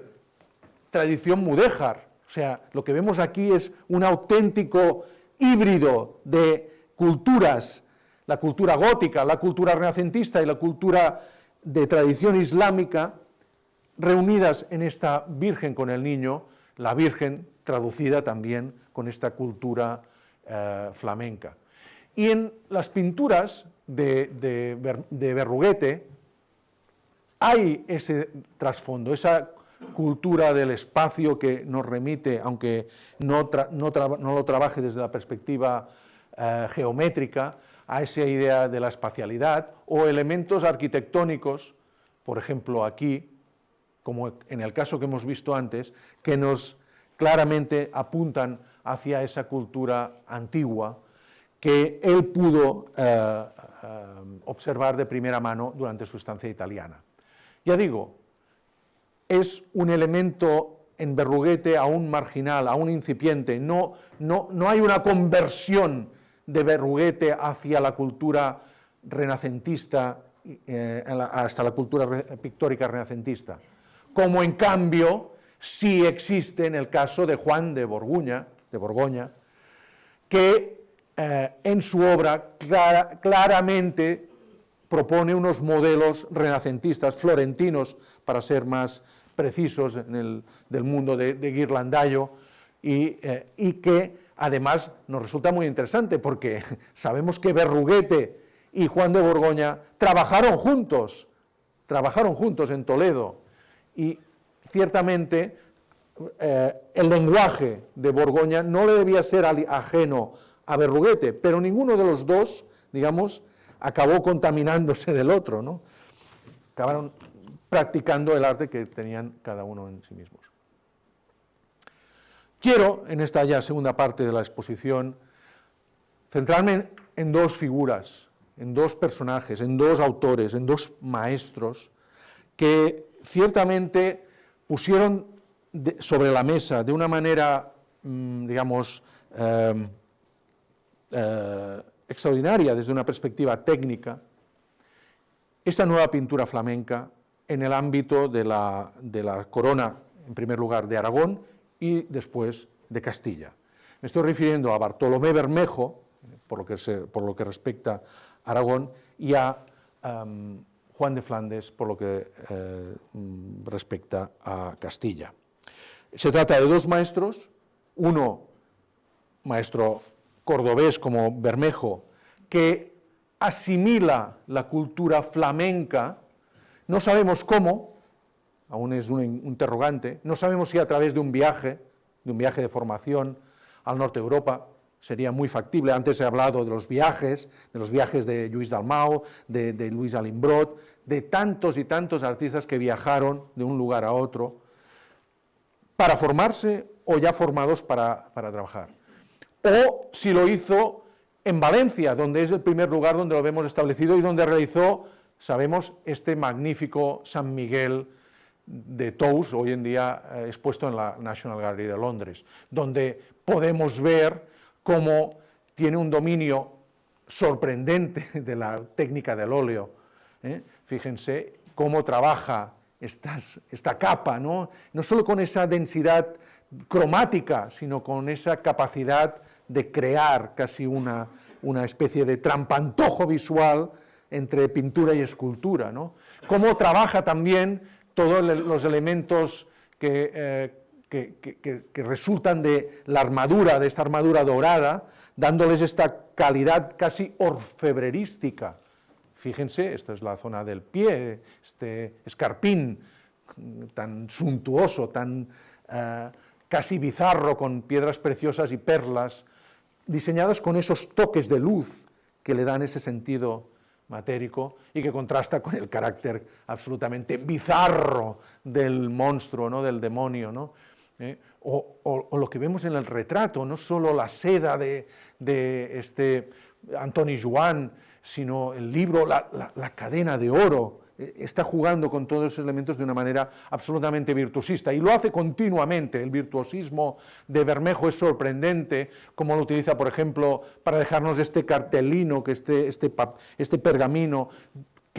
tradición mudéjar. O sea, lo que vemos aquí es un auténtico híbrido de culturas, la cultura gótica, la cultura renacentista y la cultura de tradición islámica, reunidas en esta Virgen con el Niño, la Virgen traducida también con esta cultura flamenca. Y en las pinturas de Berruguete hay ese trasfondo, esa cultura del espacio que nos remite, aunque no lo trabaje desde la perspectiva geométrica, a esa idea de la espacialidad, o elementos arquitectónicos, por ejemplo aquí, como en el caso que hemos visto antes, que nos claramente apuntan hacia esa cultura antigua que él pudo observar de primera mano durante su estancia italiana. Ya digo, es un elemento en Berruguete aún marginal, aún incipiente, no hay una conversión de Berruguete hacia la cultura renacentista, hasta la cultura pictórica renacentista, como en cambio sí existe en el caso de Juan de Borgoña, que en su obra claramente propone unos modelos renacentistas, florentinos, para ser más precisos, del mundo de Ghirlandaio, y que además nos resulta muy interesante porque sabemos que Berruguete y Juan de Borgoña trabajaron juntos en Toledo, y ciertamente el lenguaje de Borgoña no le debía ser ajeno a Berruguete, pero ninguno de los dos, digamos, acabó contaminándose del otro, ¿no? Acabaron practicando el arte que tenían cada uno en sí mismos. Quiero, en esta ya segunda parte de la exposición, centrarme en dos figuras, en dos personajes, en dos autores, en dos maestros, que ciertamente pusieron sobre la mesa de una manera, digamos, extraordinaria desde una perspectiva técnica, esta nueva pintura flamenca en el ámbito de la corona, en primer lugar, de Aragón y después de Castilla. Me estoy refiriendo a Bartolomé Bermejo, por lo que respecta a Aragón, y a Juan de Flandes, por lo que respecta a Castilla. Se trata de dos maestros, uno maestro cordobés como Bermejo, que asimila la cultura flamenca, no sabemos cómo, aún es un interrogante, no sabemos si a través de un viaje de formación al norte de Europa, sería muy factible. Antes he hablado de los viajes de Lluís Dalmau, de Luis Alimbrot, de tantos y tantos artistas que viajaron de un lugar a otro para formarse o ya formados para trabajar. O si lo hizo en Valencia, donde es el primer lugar donde lo vemos establecido y donde realizó, sabemos, este magnífico San Miguel de Tous, hoy en día expuesto en la National Gallery de Londres, donde podemos ver cómo tiene un dominio sorprendente de la técnica del óleo. Fíjense cómo trabaja esta capa, no solo con esa densidad cromática, sino con esa capacidad de crear casi una especie de trampantojo visual entre pintura y escultura, ¿no? Cómo trabaja también todos los elementos que resultan de la armadura, de esta armadura dorada, dándoles esta calidad casi orfebrerística. Fíjense, esta es la zona del pie, este escarpín tan suntuoso, tan casi bizarro, con piedras preciosas y perlas, diseñadas con esos toques de luz que le dan ese sentido matérico y que contrasta con el carácter absolutamente bizarro del monstruo, ¿no? Del demonio, ¿no? O lo que vemos en el retrato, no solo la seda de este Antoni Juan, sino el libro, la cadena de oro. Está jugando con todos esos elementos de una manera absolutamente virtuosista y lo hace continuamente. El virtuosismo de Bermejo es sorprendente, como lo utiliza, por ejemplo, para dejarnos este cartelino, que este pergamino,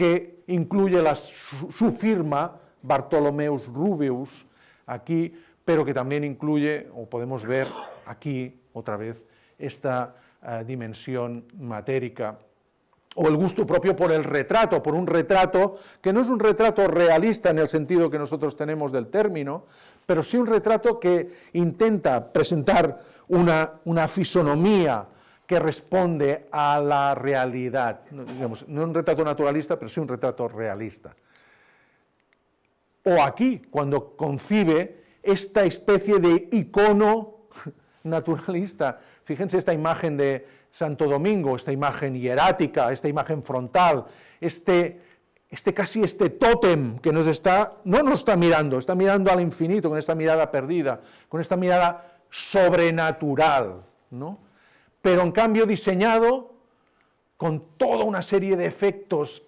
que incluye su firma, Bartholomeus Rubeus, aquí, pero que también incluye, o podemos ver aquí otra vez, esta dimensión matérica, o el gusto propio por el retrato, por un retrato que no es un retrato realista en el sentido que nosotros tenemos del término, pero sí un retrato que intenta presentar una fisonomía que responde a la realidad, digamos, no un retrato naturalista, pero sí un retrato realista. O aquí, cuando concibe esta especie de icono naturalista. Fíjense esta imagen de Santo Domingo, esta imagen hierática, esta imagen frontal, casi este tótem que no nos está mirando, está mirando al infinito con esta mirada perdida, con esta mirada sobrenatural, ¿no? Pero en cambio diseñado con toda una serie de efectos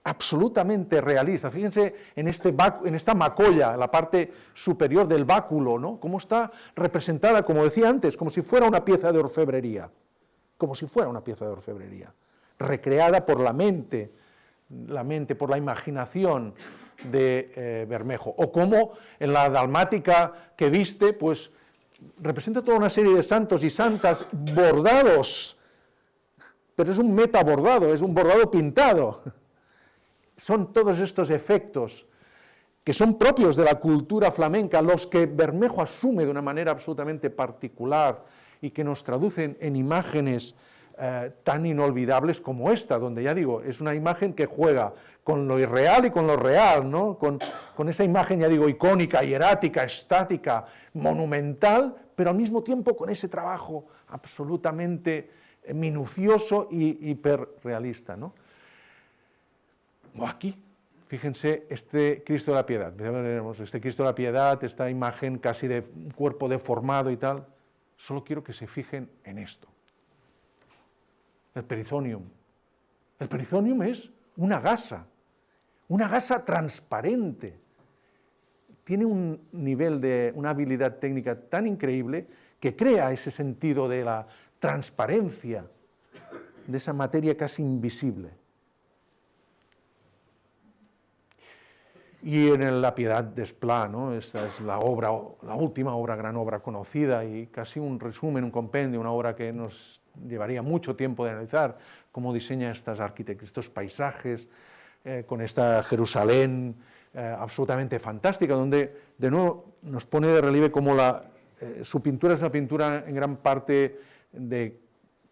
absolutamente realistas. Fíjense en esta macolla, la parte superior del báculo, ¿no? Cómo está representada, como decía antes, como si fuera una pieza de orfebrería, recreada por la mente, por la imaginación de Bermejo. O como en la dalmática que viste, pues representa toda una serie de santos y santas bordados, pero es un metabordado, es un bordado pintado. Son todos estos efectos que son propios de la cultura flamenca, los que Bermejo asume de una manera absolutamente particular y que nos traducen en imágenes tan inolvidables como esta, donde ya digo, es una imagen que juega con lo irreal y con lo real, ¿no? Con esa imagen, ya digo, icónica, hierática, estática, monumental, pero al mismo tiempo con ese trabajo absolutamente minucioso y hiperrealista, ¿no? O aquí, fíjense, este Cristo de la Piedad, este Cristo de la Piedad, esta imagen casi de un cuerpo deformado y tal, solo quiero que se fijen en esto. El perizonium. El perizonium es una gasa transparente. Tiene un nivel una habilidad técnica tan increíble que crea ese sentido de la transparencia, de esa materia casi invisible. Y en La Piedad d'Esplà, ¿no? Esta es la última obra, gran obra conocida y casi un resumen, un compendio, una obra que nos llevaría mucho tiempo de analizar, cómo diseña estos paisajes, con esta Jerusalén absolutamente fantástica, donde de nuevo nos pone de relieve cómo su pintura es una pintura en gran parte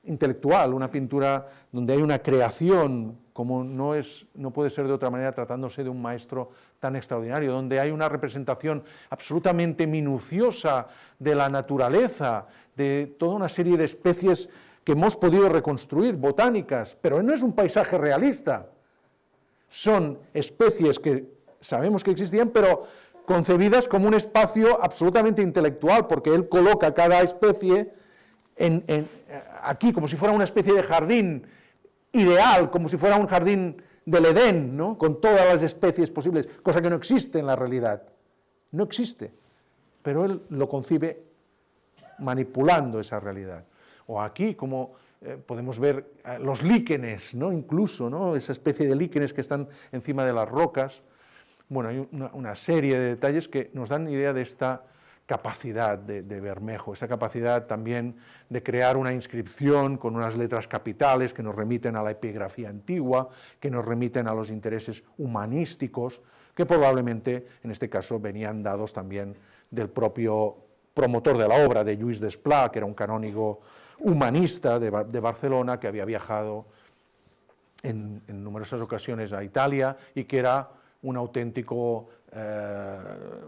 intelectual, una pintura donde hay una creación, como no puede ser de otra manera tratándose de un maestro tan extraordinario, donde hay una representación absolutamente minuciosa de la naturaleza, de toda una serie de especies que hemos podido reconstruir, botánicas, pero no es un paisaje realista, son especies que sabemos que existían, pero concebidas como un espacio absolutamente intelectual, porque él coloca cada especie aquí como si fuera una especie de jardín ideal, como si fuera un jardín del Edén, ¿no? Con todas las especies posibles, cosa que no existe en la realidad. No existe, pero él lo concibe manipulando esa realidad. O aquí, como podemos ver los líquenes, ¿no? Incluso, ¿no? Esa especie de líquenes que están encima de las rocas. Bueno, hay una serie de detalles que nos dan idea de esta capacidad de Bermejo, esa capacidad también de crear una inscripción con unas letras capitales que nos remiten a la epigrafía antigua, que nos remiten a los intereses humanísticos, que probablemente en este caso venían dados también del propio promotor de la obra, de Lluís d'Esplà, que era un canónigo humanista de Barcelona, que había viajado en numerosas ocasiones a Italia y que era un auténtico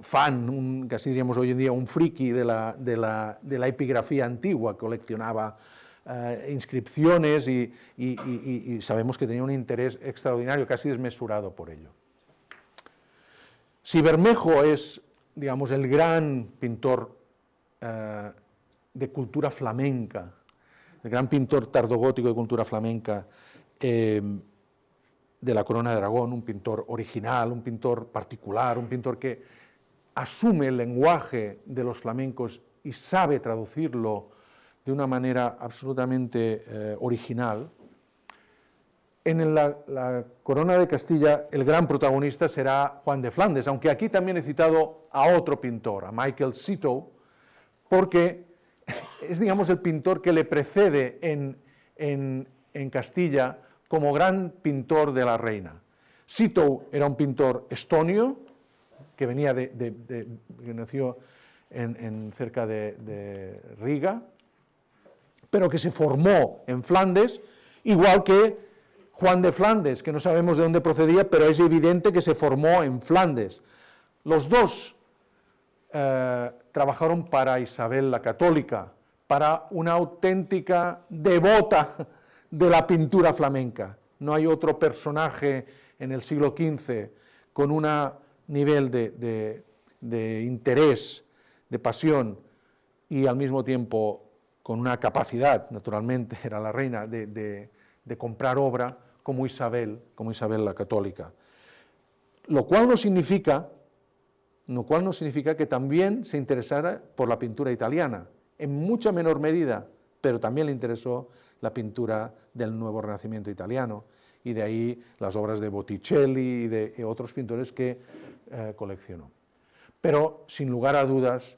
fan, casi diríamos hoy en día un friki de la epigrafía antigua, coleccionaba inscripciones y sabemos que tenía un interés extraordinario, casi desmesurado por ello. Si Bermejo es, digamos, el gran pintor de cultura flamenca, el gran pintor tardogótico de cultura flamenca, de la Corona de Aragón, un pintor original, un pintor particular, un pintor que asume el lenguaje de los flamencos y sabe traducirlo de una manera absolutamente original. en la Corona de Castilla el gran protagonista será Juan de Flandes, aunque aquí también he citado a otro pintor, a Michael Citeaux, porque es, digamos, el pintor que le precede en Castilla como gran pintor de la reina. Citeaux era un pintor estonio, que venía que nació cerca de Riga, pero que se formó en Flandes, igual que Juan de Flandes, que no sabemos de dónde procedía, pero es evidente que se formó en Flandes. Los dos trabajaron para Isabel la Católica, para una auténtica devota de la pintura flamenca. No hay otro personaje en el siglo XV con un nivel de interés, de pasión y al mismo tiempo con una capacidad, naturalmente, era la reina, de comprar obra como Isabel la Católica. Lo cual no significa que también se interesara por la pintura italiana, en mucha menor medida, pero también le interesó la pintura del nuevo Renacimiento italiano, y de ahí las obras de Botticelli y de otros pintores que coleccionó. Pero, sin lugar a dudas,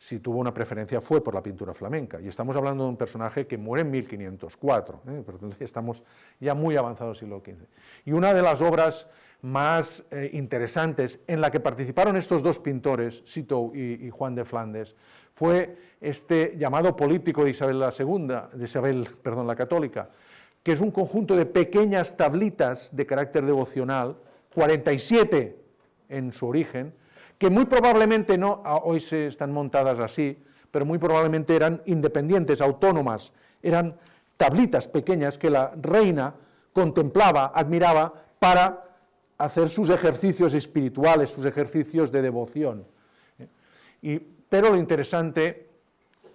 si tuvo una preferencia fue por la pintura flamenca, y estamos hablando de un personaje que muere en 1504, por tanto estamos ya muy avanzados en el siglo XV. Y una de las obras más interesantes en la que participaron estos dos pintores, Citeaux y Juan de Flandes, fue este llamado Políptico de Isabel la Católica, que es un conjunto de pequeñas tablitas de carácter devocional, 47 en su origen, que muy probablemente no, hoy se están montadas así, pero muy probablemente eran independientes, autónomas, eran tablitas pequeñas que la reina contemplaba, admiraba, para hacer sus ejercicios espirituales, sus ejercicios de devoción. Pero lo interesante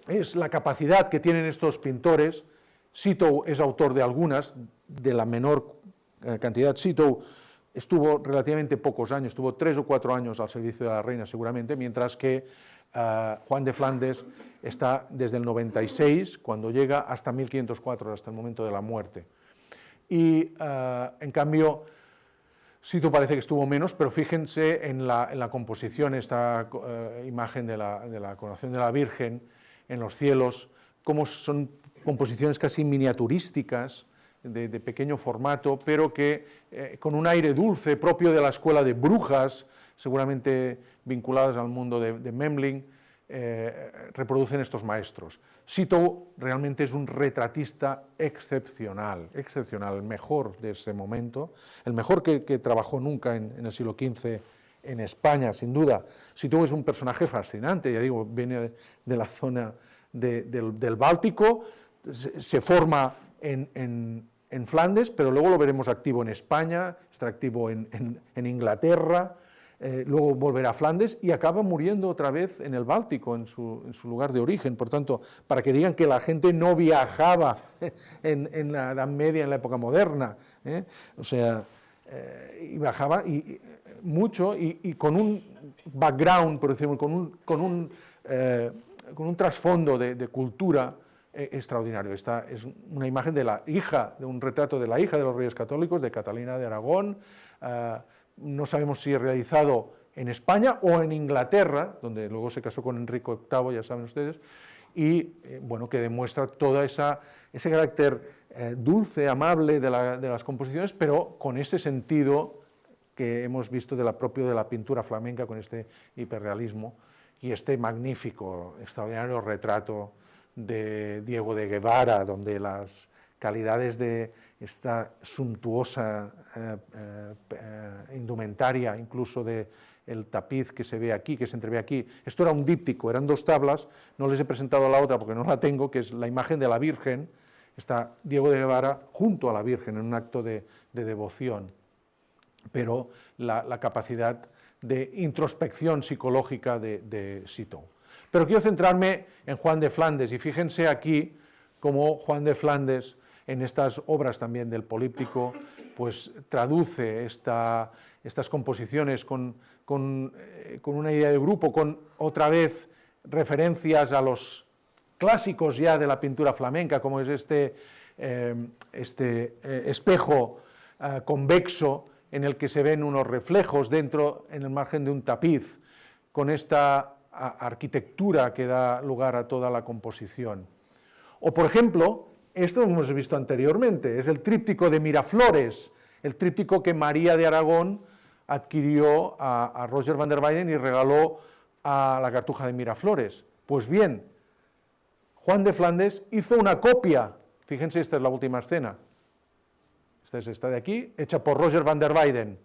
es la capacidad que tienen estos pintores. Citeaux es autor de algunas, de la menor cantidad. Citeaux estuvo relativamente pocos años, estuvo 3 o 4 años al servicio de la reina seguramente, mientras que Juan de Flandes está desde el 96, cuando llega, hasta 1504, hasta el momento de la muerte. Y en cambio, Citeaux parece que estuvo menos, pero fíjense en la composición, esta imagen de la coronación de la Virgen en los cielos, cómo son composiciones casi miniaturísticas, de pequeño formato, pero que con un aire dulce propio de la escuela de Brujas, seguramente vinculadas al mundo de Memling, reproducen estos maestros. Citeaux realmente es un retratista excepcional, el mejor de ese momento, el mejor que trabajó nunca en el siglo XV en España, sin duda. Citeaux es un personaje fascinante, ya digo, viene de la zona del Báltico, se forma en Flandes, pero luego lo veremos activo en España, está activo en Inglaterra, luego volverá a Flandes y acaba muriendo otra vez en el Báltico, en su lugar de origen. Por tanto, para que digan que la gente no viajaba en la Edad Media, en la época moderna, o sea, y viajaba mucho y con un background, por decirlo, con un trasfondo de cultura extraordinario. Esta es una imagen de un retrato de la hija de los Reyes Católicos, de Catalina de Aragón. No sabemos si es realizado en España o en Inglaterra, donde luego se casó con Enrique VIII, ya saben ustedes, y bueno, que demuestra todo ese carácter dulce, amable de las composiciones, pero con ese sentido que hemos visto propio de la pintura flamenca, con este hiperrealismo y este magnífico, extraordinario retrato de Diego de Guevara, donde las calidades de esta suntuosa indumentaria, incluso del tapiz que se ve aquí, que se entrevé aquí, esto era un díptico, eran 2 tablas, no les he presentado la otra porque no la tengo, que es la imagen de la Virgen, está Diego de Guevara junto a la Virgen en un acto de devoción, pero la capacidad de introspección psicológica de Citeaux. Pero quiero centrarme en Juan de Flandes, y fíjense aquí cómo Juan de Flandes, en estas obras también del Políptico, pues traduce estas composiciones con una idea de grupo, con otra vez referencias a los clásicos ya de la pintura flamenca, como es este espejo convexo en el que se ven unos reflejos dentro, en el margen de un tapiz, con esta arquitectura que da lugar a toda la composición. O, por ejemplo, esto lo hemos visto anteriormente, es el tríptico de Miraflores, el tríptico que María de Aragón adquirió a Roger van der Weyden y regaló a la Cartuja de Miraflores. Pues bien, Juan de Flandes hizo una copia, fíjense, esta es la última escena, esta es esta de aquí, hecha por Roger van der Weyden.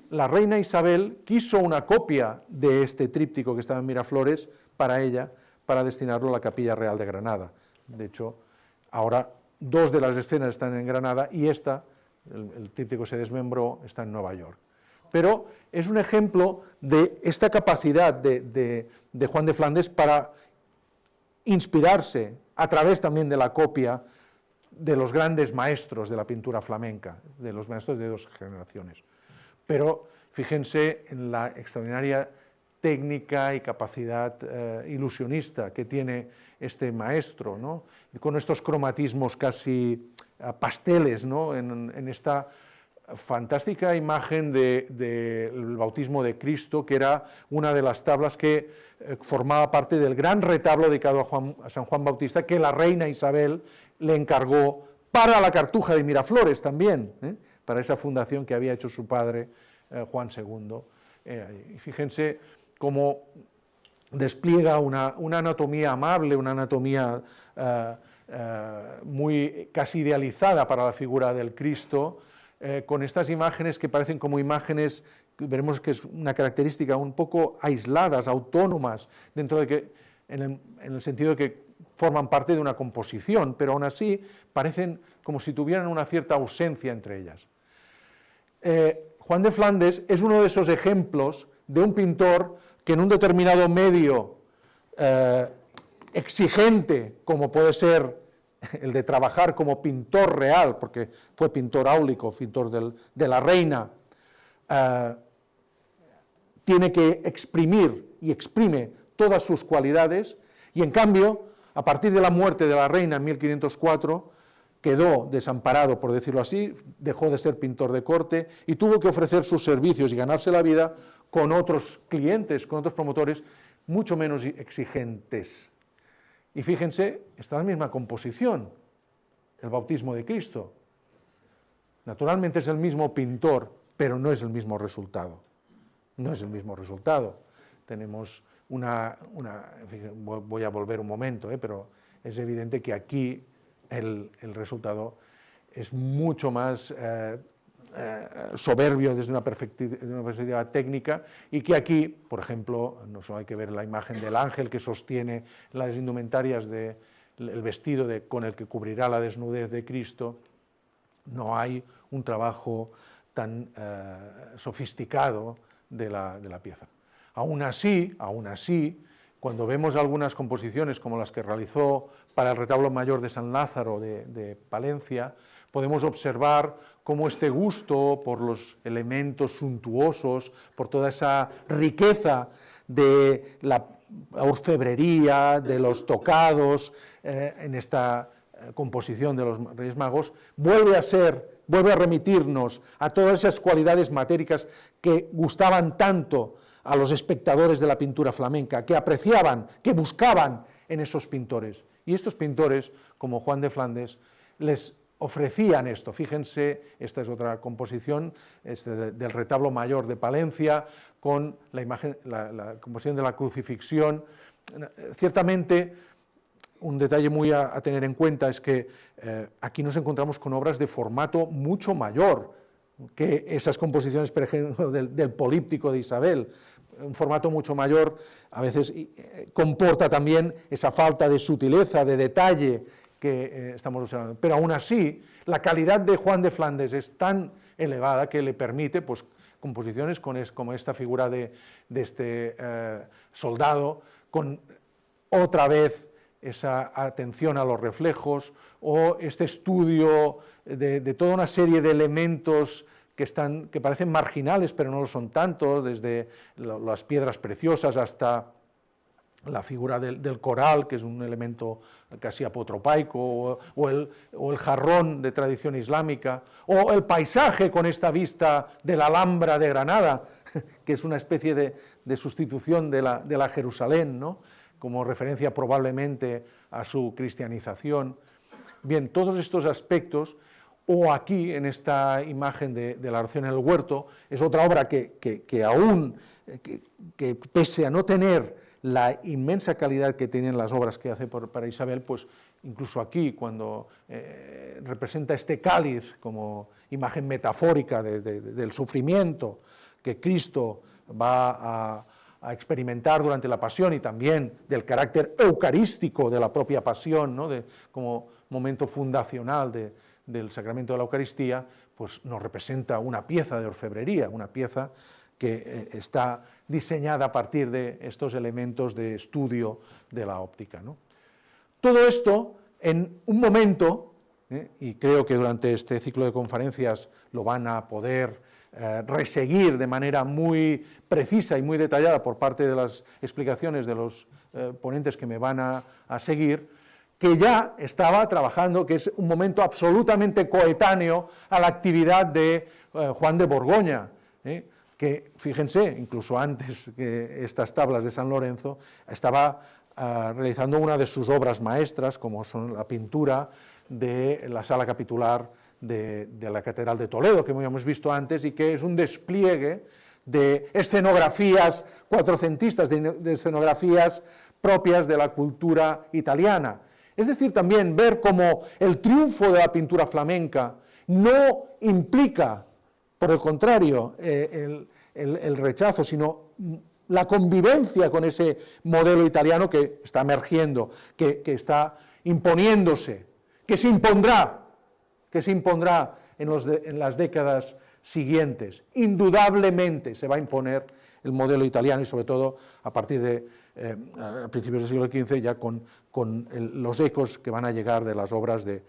La reina Isabel quiso una copia de este tríptico que estaba en Miraflores para ella, para destinarlo a la Capilla Real de Granada. De hecho, ahora 2 de las escenas están en Granada y esta, el tríptico se desmembró, está en Nueva York. Pero es un ejemplo de esta capacidad de Juan de Flandes para inspirarse, a través también de la copia, de los grandes maestros de la pintura flamenca, de los maestros de 2 generaciones. Pero fíjense en la extraordinaria técnica y capacidad ilusionista que tiene este maestro, ¿no? Con estos cromatismos casi pasteles, ¿no? En esta fantástica imagen del bautismo de Cristo, que era una de las tablas que formaba parte del gran retablo dedicado a San Juan Bautista, que la reina Isabel le encargó para la Cartuja de Miraflores también, para esa fundación que había hecho su padre, Juan II. Y fíjense cómo despliega una anatomía amable, una anatomía muy casi idealizada para la figura del Cristo, con estas imágenes que parecen como imágenes, veremos que es una característica un poco aisladas, autónomas, dentro de que, en el sentido de que forman parte de una composición, pero aún así parecen como si tuvieran una cierta ausencia entre ellas. Juan de Flandes es uno de esos ejemplos de un pintor que en un determinado medio exigente, como puede ser el de trabajar como pintor real, porque fue pintor áulico, pintor de la reina, tiene que exprimir y exprime todas sus cualidades, y en cambio, a partir de la muerte de la reina en 1504, quedó desamparado, por decirlo así, dejó de ser pintor de corte y tuvo que ofrecer sus servicios y ganarse la vida con otros clientes, con otros promotores mucho menos exigentes. Y fíjense, está la misma composición, el bautismo de Cristo. Naturalmente es el mismo pintor, pero no es el mismo resultado. No es el mismo resultado. Tenemos voy a volver un momento, pero es evidente que aquí el resultado es mucho más soberbio desde una perspectiva técnica, y que aquí, por ejemplo, no solo hay que ver la imagen del ángel que sostiene las indumentarias del vestido con el que cubrirá la desnudez de Cristo, no hay un trabajo tan sofisticado de la pieza. Aún así, cuando vemos algunas composiciones como las que realizó para el retablo mayor de San Lázaro de Palencia, podemos observar cómo este gusto por los elementos suntuosos, por toda esa riqueza de la orfebrería, de los tocados, en esta composición de los Reyes Magos, vuelve a remitirnos a todas esas cualidades matéricas que gustaban tanto a los espectadores de la pintura flamenca, que apreciaban, que buscaban en esos pintores. Y estos pintores, como Juan de Flandes, les ofrecían esto. Fíjense, esta es otra composición del retablo mayor de Palencia, con la imagen, la composición de la crucifixión. Ciertamente, un detalle muy a tener en cuenta es que aquí nos encontramos con obras de formato mucho mayor que esas composiciones, por ejemplo, del Políptico de Isabel. Un formato mucho mayor a veces comporta también esa falta de sutileza, de detalle que estamos observando. Pero aún así, la calidad de Juan de Flandes es tan elevada que le permite, pues, composiciones como esta figura de este soldado, con otra vez esa atención a los reflejos, o este estudio de toda una serie de elementos que parecen marginales, pero no lo son tanto, desde las piedras preciosas hasta la figura del coral, que es un elemento casi apotropaico, o el jarrón de tradición islámica, o el paisaje con esta vista de la Alhambra de Granada, que es una especie de sustitución de la Jerusalén, ¿no?, como referencia probablemente a su cristianización. Bien, todos estos aspectos, o aquí en esta imagen de la oración en el huerto, es otra obra que aún, que pese a no tener la inmensa calidad que tienen las obras que hace para Isabel, pues incluso aquí, cuando representa este cáliz como imagen metafórica del sufrimiento que Cristo va a experimentar durante la pasión, y también del carácter eucarístico de la propia pasión, ¿no?, como momento fundacional del sacramento de la Eucaristía, pues nos representa una pieza de orfebrería, una pieza que está diseñada a partir de estos elementos de estudio de la óptica, ¿no? Todo esto en un momento, y creo que durante este ciclo de conferencias lo van a poder reseguir de manera muy precisa y muy detallada por parte de las explicaciones de los ponentes que me van a seguir, que ya estaba trabajando, que es un momento absolutamente coetáneo a la actividad de Juan de Borgoña, que, fíjense, incluso antes que estas tablas de San Lorenzo, estaba realizando una de sus obras maestras, como son la pintura de la sala capitular de la Catedral de Toledo, que hemos visto antes, y que es un despliegue de escenografías cuatrocentistas, de escenografías propias de la cultura italiana. Es decir, también ver cómo el triunfo de la pintura flamenca no implica, por el contrario, el rechazo, sino la convivencia con ese modelo italiano que está emergiendo, que está imponiéndose, que se impondrá en las décadas siguientes. Indudablemente se va a imponer el modelo italiano, y sobre todo a partir de a principios del siglo XV, ya con los ecos que van a llegar de las obras de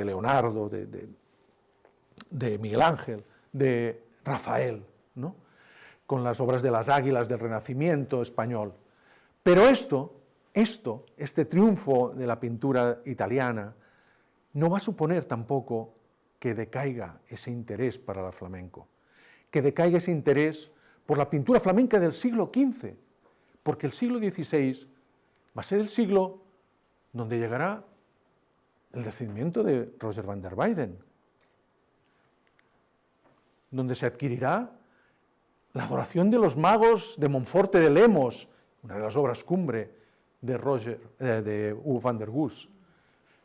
Leonardo, de Miguel Ángel, de Rafael, ¿no?, con las obras de las águilas del Renacimiento español. Pero este triunfo de la pintura italiana no va a suponer tampoco que decaiga ese interés para el flamenco, que decaiga ese interés por la pintura flamenca del siglo XV, porque el siglo XVI va a ser el siglo donde llegará el descubrimiento de Roger van der Weyden, donde se adquirirá la adoración de los magos de Monforte de Lemos, una de las obras cumbre de Hugo van der Goes,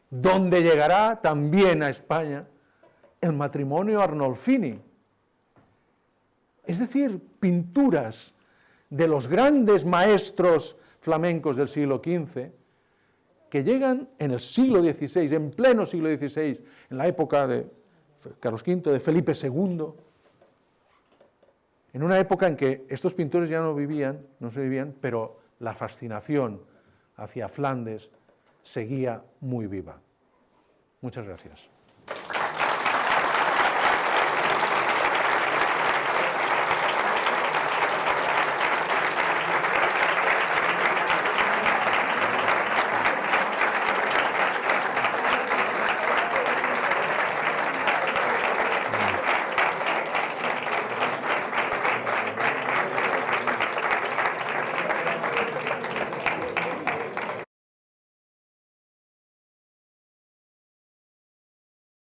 donde llegará también a España el matrimonio Arnolfini. Es decir, pinturas de los grandes maestros flamencos del siglo XV que llegan en el siglo XVI, en pleno siglo XVI, en la época de Carlos V, de Felipe II, en una época en que estos pintores ya no se vivían, pero la fascinación hacia Flandes seguía muy viva. Muchas gracias.